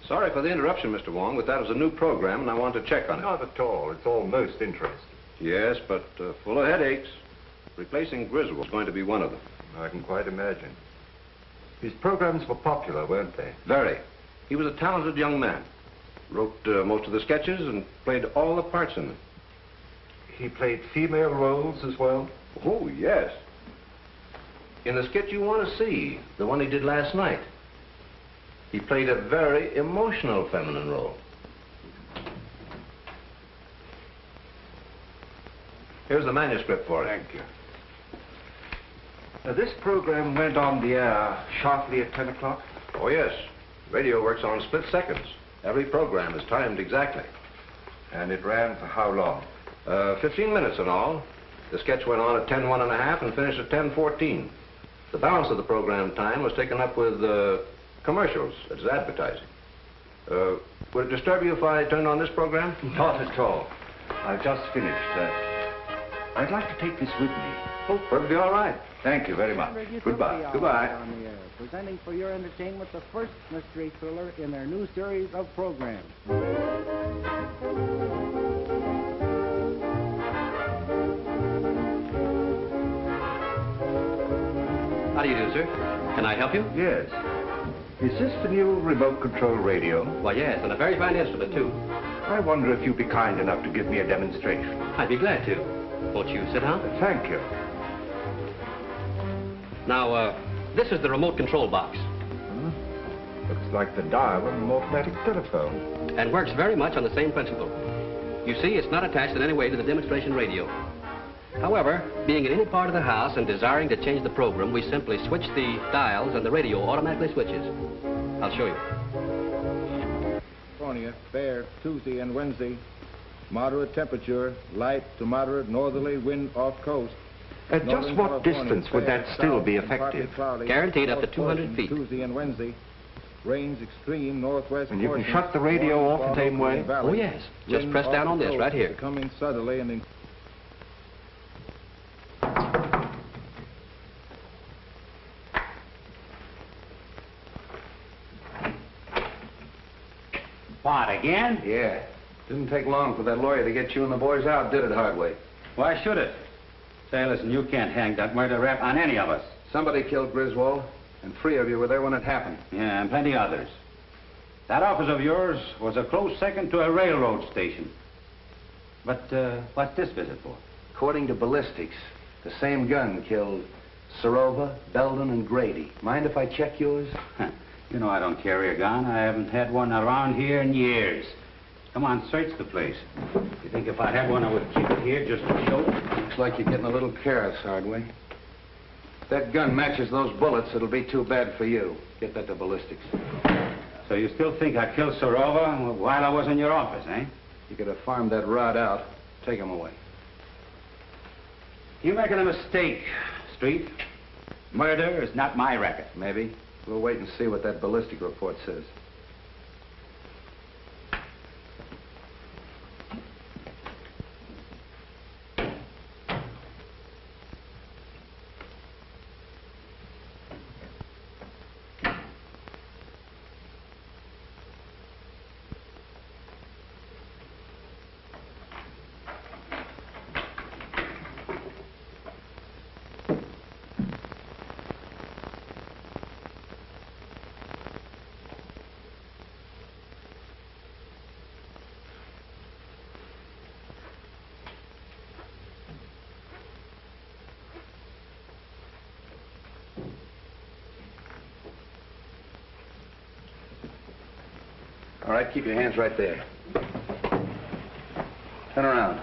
Speaker 13: Sorry for the interruption, Mr. Wong, but that was a new program, and I want to check on it.
Speaker 3: Not at all. It's all most interesting.
Speaker 13: Yes, but full of headaches. Replacing Griswold's going to be one of them.
Speaker 3: I can quite imagine. His programs were popular, weren't they?
Speaker 13: Very. He was a talented young man. Wrote most of the sketches and played all the parts in them.
Speaker 3: He played female roles as well?
Speaker 13: Oh, yes. In the sketch you want to see, the one he did last night, he played a very emotional feminine role. Here's the manuscript for it.
Speaker 3: Thank you. Now, this program went on the air sharply at 10 o'clock?
Speaker 13: Oh, yes. Radio works on split seconds. Every program is timed exactly.
Speaker 3: And it ran for how long?
Speaker 13: 15 minutes in all. The sketch went on at 10:01 and finished at 10:14. The balance of the program time was taken up with commercials. It's advertising. Would it disturb you if I turned on this program?
Speaker 3: Not at all. I've just finished. I'd like to take this with me.
Speaker 13: Oh, perfectly all right.
Speaker 3: Thank you very much. Goodbye.
Speaker 13: Goodbye.
Speaker 17: On the air, presenting for your entertainment the first mystery thriller in their new series of programs.
Speaker 13: How do you do, sir? Can I help you?
Speaker 3: Yes. Is this the new remote control radio?
Speaker 13: Why, yes, and a very fine instrument, too.
Speaker 3: I wonder if you'd be kind enough to give me a demonstration.
Speaker 13: I'd be glad to. Won't you sit down?
Speaker 3: Thank you.
Speaker 13: Now, this is the remote control box.
Speaker 3: Looks like the dial of an automatic telephone.
Speaker 13: And works very much on the same principle. You see, it's not attached in any way to the demonstration radio. However, being in any part of the house and desiring to change the program, we simply switch the dials and the radio automatically switches. I'll show you.
Speaker 18: California, fair, Tuesday and Wednesday. Moderate temperature, light to moderate northerly wind off coast.
Speaker 3: At just what distance would that still be effective?
Speaker 13: Guaranteed up to 200 feet.
Speaker 18: Tuesday and Wednesday. Rains extreme northwest.
Speaker 3: And you can shut the radio off the same way?
Speaker 13: Oh, yes. Just press down on this right here.
Speaker 18: Coming southerly and
Speaker 8: What, again?
Speaker 6: Yeah. Didn't take long for that lawyer to get you and the boys out, did it, Hardway?
Speaker 8: Why should it? Say, listen, you can't hang that murder rap on any of us.
Speaker 6: Somebody killed Griswold, and 3 of you were there when it happened.
Speaker 8: Yeah, and plenty others. That office of yours was a close second to a railroad station. But what's this visit for?
Speaker 6: According to ballistics, the same gun killed Serova, Belden, and Grady. Mind if I check yours?
Speaker 8: You know I don't carry a gun. I haven't had one around here in years. Come on, search the place. You think if I had one, I would keep it here just to show?
Speaker 6: Looks like you're getting a little careless, Hardway. If that gun matches those bullets, it'll be too bad for you. Get that to ballistics.
Speaker 8: So you still think I killed Serova while I was in your office, eh?
Speaker 6: You could have farmed that rod out. Take him away.
Speaker 8: You're making a mistake, Street. Murder is not my racket.
Speaker 6: Maybe. We'll wait and see what that ballistic report says. All right, keep your hands right there. Turn around.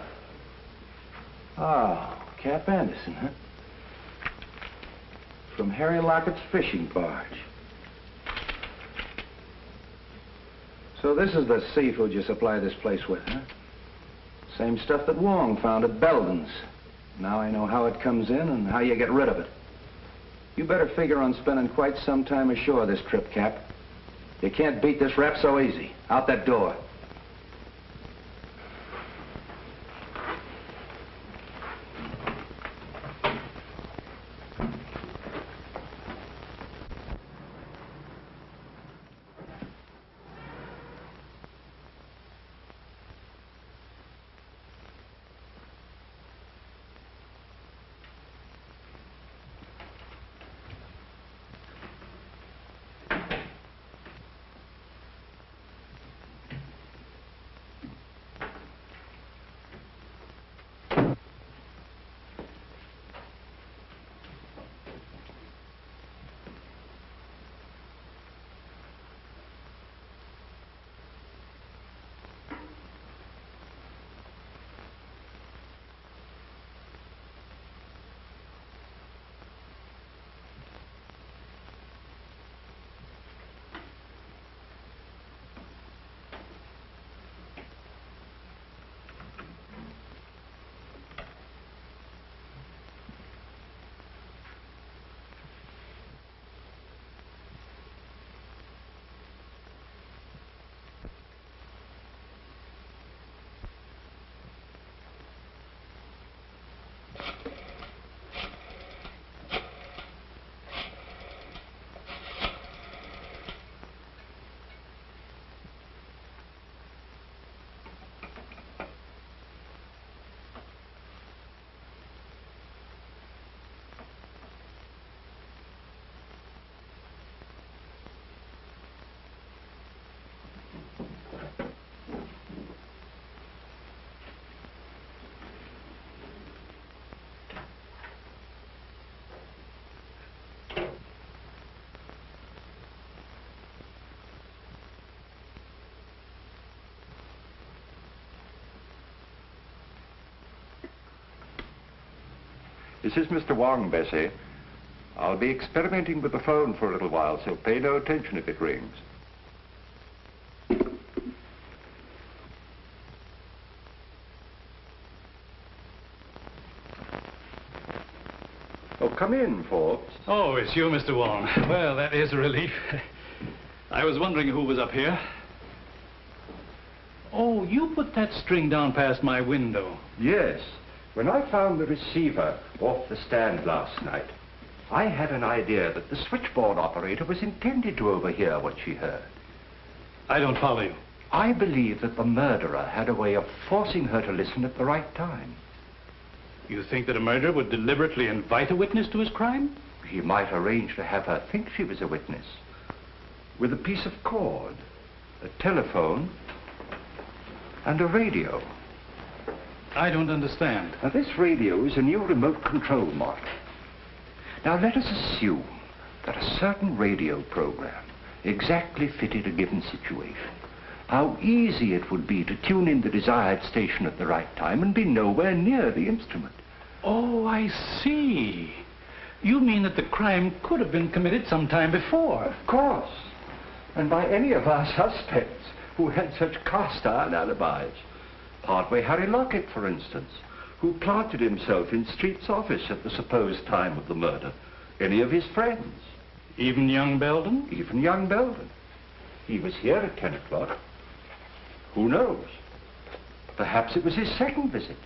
Speaker 6: Oh, Cap Anderson, huh? From Harry Lockett's fishing barge. So this is the seafood you supply this place with, huh? Same stuff that Wong found at Belden's. Now I know how it comes in and how you get rid of it. You better figure on spending quite some time ashore this trip, Cap. You can't beat this rap so easy. Out that door.
Speaker 3: This is Mr. Wong, Bessie. I'll be experimenting with the phone for a little while, so pay no attention if it rings. Oh, come in, Forbes.
Speaker 11: Oh, it's you, Mr. Wong. Well, that is a relief. I was wondering who was up here. Oh, you put that string down past my window.
Speaker 3: Yes. When I found the receiver off the stand last night, I had an idea that the switchboard operator was intended to overhear what she heard.
Speaker 11: I don't follow you.
Speaker 3: I believe that the murderer had a way of forcing her to listen at the right time.
Speaker 11: You think that a murderer would deliberately invite a witness to his crime?
Speaker 3: He might arrange to have her think she was a witness. With a piece of cord, a telephone, and a radio.
Speaker 11: I don't understand.
Speaker 3: Now, this radio is a new remote control model. Now, let us assume that a certain radio program exactly fitted a given situation. How easy it would be to tune in the desired station at the right time and be nowhere near the instrument.
Speaker 11: Oh, I see. You mean that the crime could have been committed some time before?
Speaker 3: Of course. And by any of our suspects who had such cast-iron alibis. Partway Harry Lockett, for instance, who planted himself in Street's office at the supposed time of the murder. Any of his friends.
Speaker 11: Even young Belden?
Speaker 3: Even young Belden. He was here at 10 o'clock. Who knows? Perhaps it was his second visit.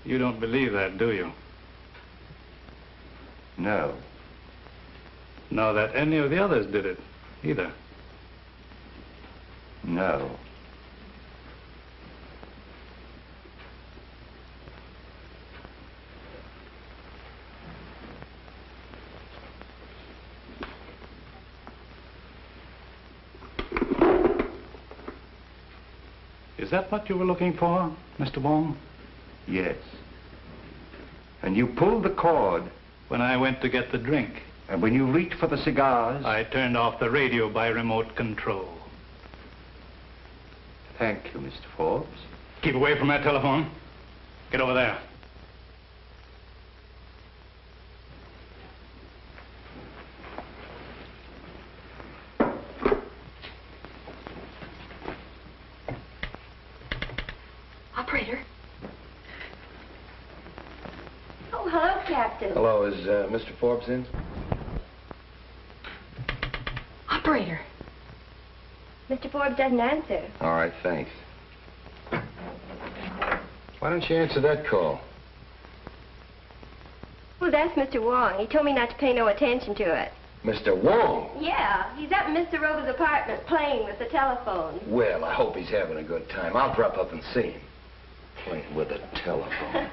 Speaker 11: You don't believe that, do you?
Speaker 3: No.
Speaker 11: Nor that any of the others did it, either?
Speaker 3: No.
Speaker 11: Is that what you were looking for, Mr. Wong?
Speaker 3: Yes. And you pulled the cord.
Speaker 11: When I went to get the drink.
Speaker 3: And when you reached for the cigars.
Speaker 11: I turned off the radio by remote control.
Speaker 3: Thank you, Mr. Forbes.
Speaker 11: Keep away from that telephone. Get over there.
Speaker 14: Operator. Oh, hello, Captain.
Speaker 6: Hello, is Mr. Forbes in?
Speaker 14: Operator. Mr. Forbes doesn't answer.
Speaker 6: All right, thanks. Why don't you answer that call?
Speaker 14: Well, that's Mr. Wong. He told me not to pay no attention to it.
Speaker 6: Mr. Wong?
Speaker 14: Yeah, he's up in Mr. Rover's apartment playing with the telephone.
Speaker 6: Well, I hope he's having a good time. I'll drop up and see him. Playing with a telephone.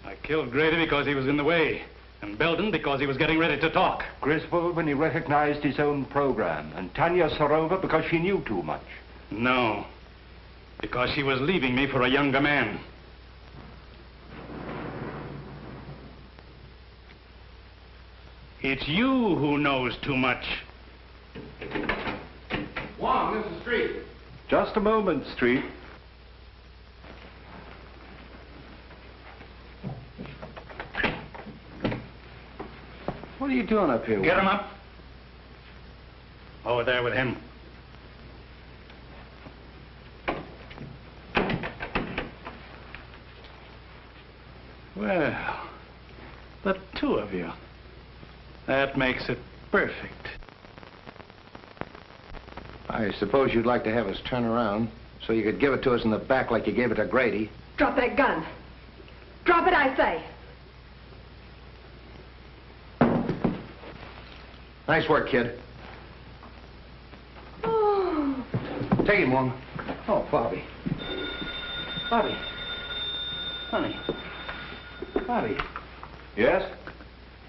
Speaker 11: I killed Grady because he was in the way, and Belden because he was getting ready to talk.
Speaker 3: Griswold when he recognized his own program, and Tanya Sorova because she knew too much.
Speaker 11: No, because she was leaving me for a younger man. It's you who knows too much.
Speaker 10: Wong, this is Street.
Speaker 3: Just a moment, Street.
Speaker 6: What are you doing up here?
Speaker 11: Get him up. Over there with him. Well, the two of you. That makes it perfect.
Speaker 6: I suppose you'd like to have us turn around so you could give it to us in the back like you gave it to Grady.
Speaker 7: Drop that gun. Drop it, I say.
Speaker 6: Nice work, kid.
Speaker 7: Oh.
Speaker 6: Take him, Wong.
Speaker 10: Oh, Bobby. Bobby. Honey. Bobby.
Speaker 3: Yes?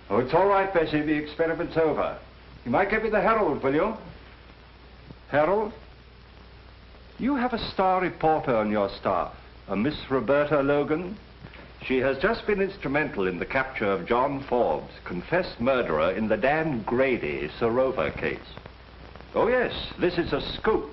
Speaker 3: Oh, it's all right, Bessie. The experiment's over. You might give me the Herald, will you? Herald? You have a star reporter on your staff, a Miss Roberta Logan. She has just been instrumental in the capture of John Forbes, confessed murderer in the Dan Grady Sorova case. Oh, yes, this is a scoop.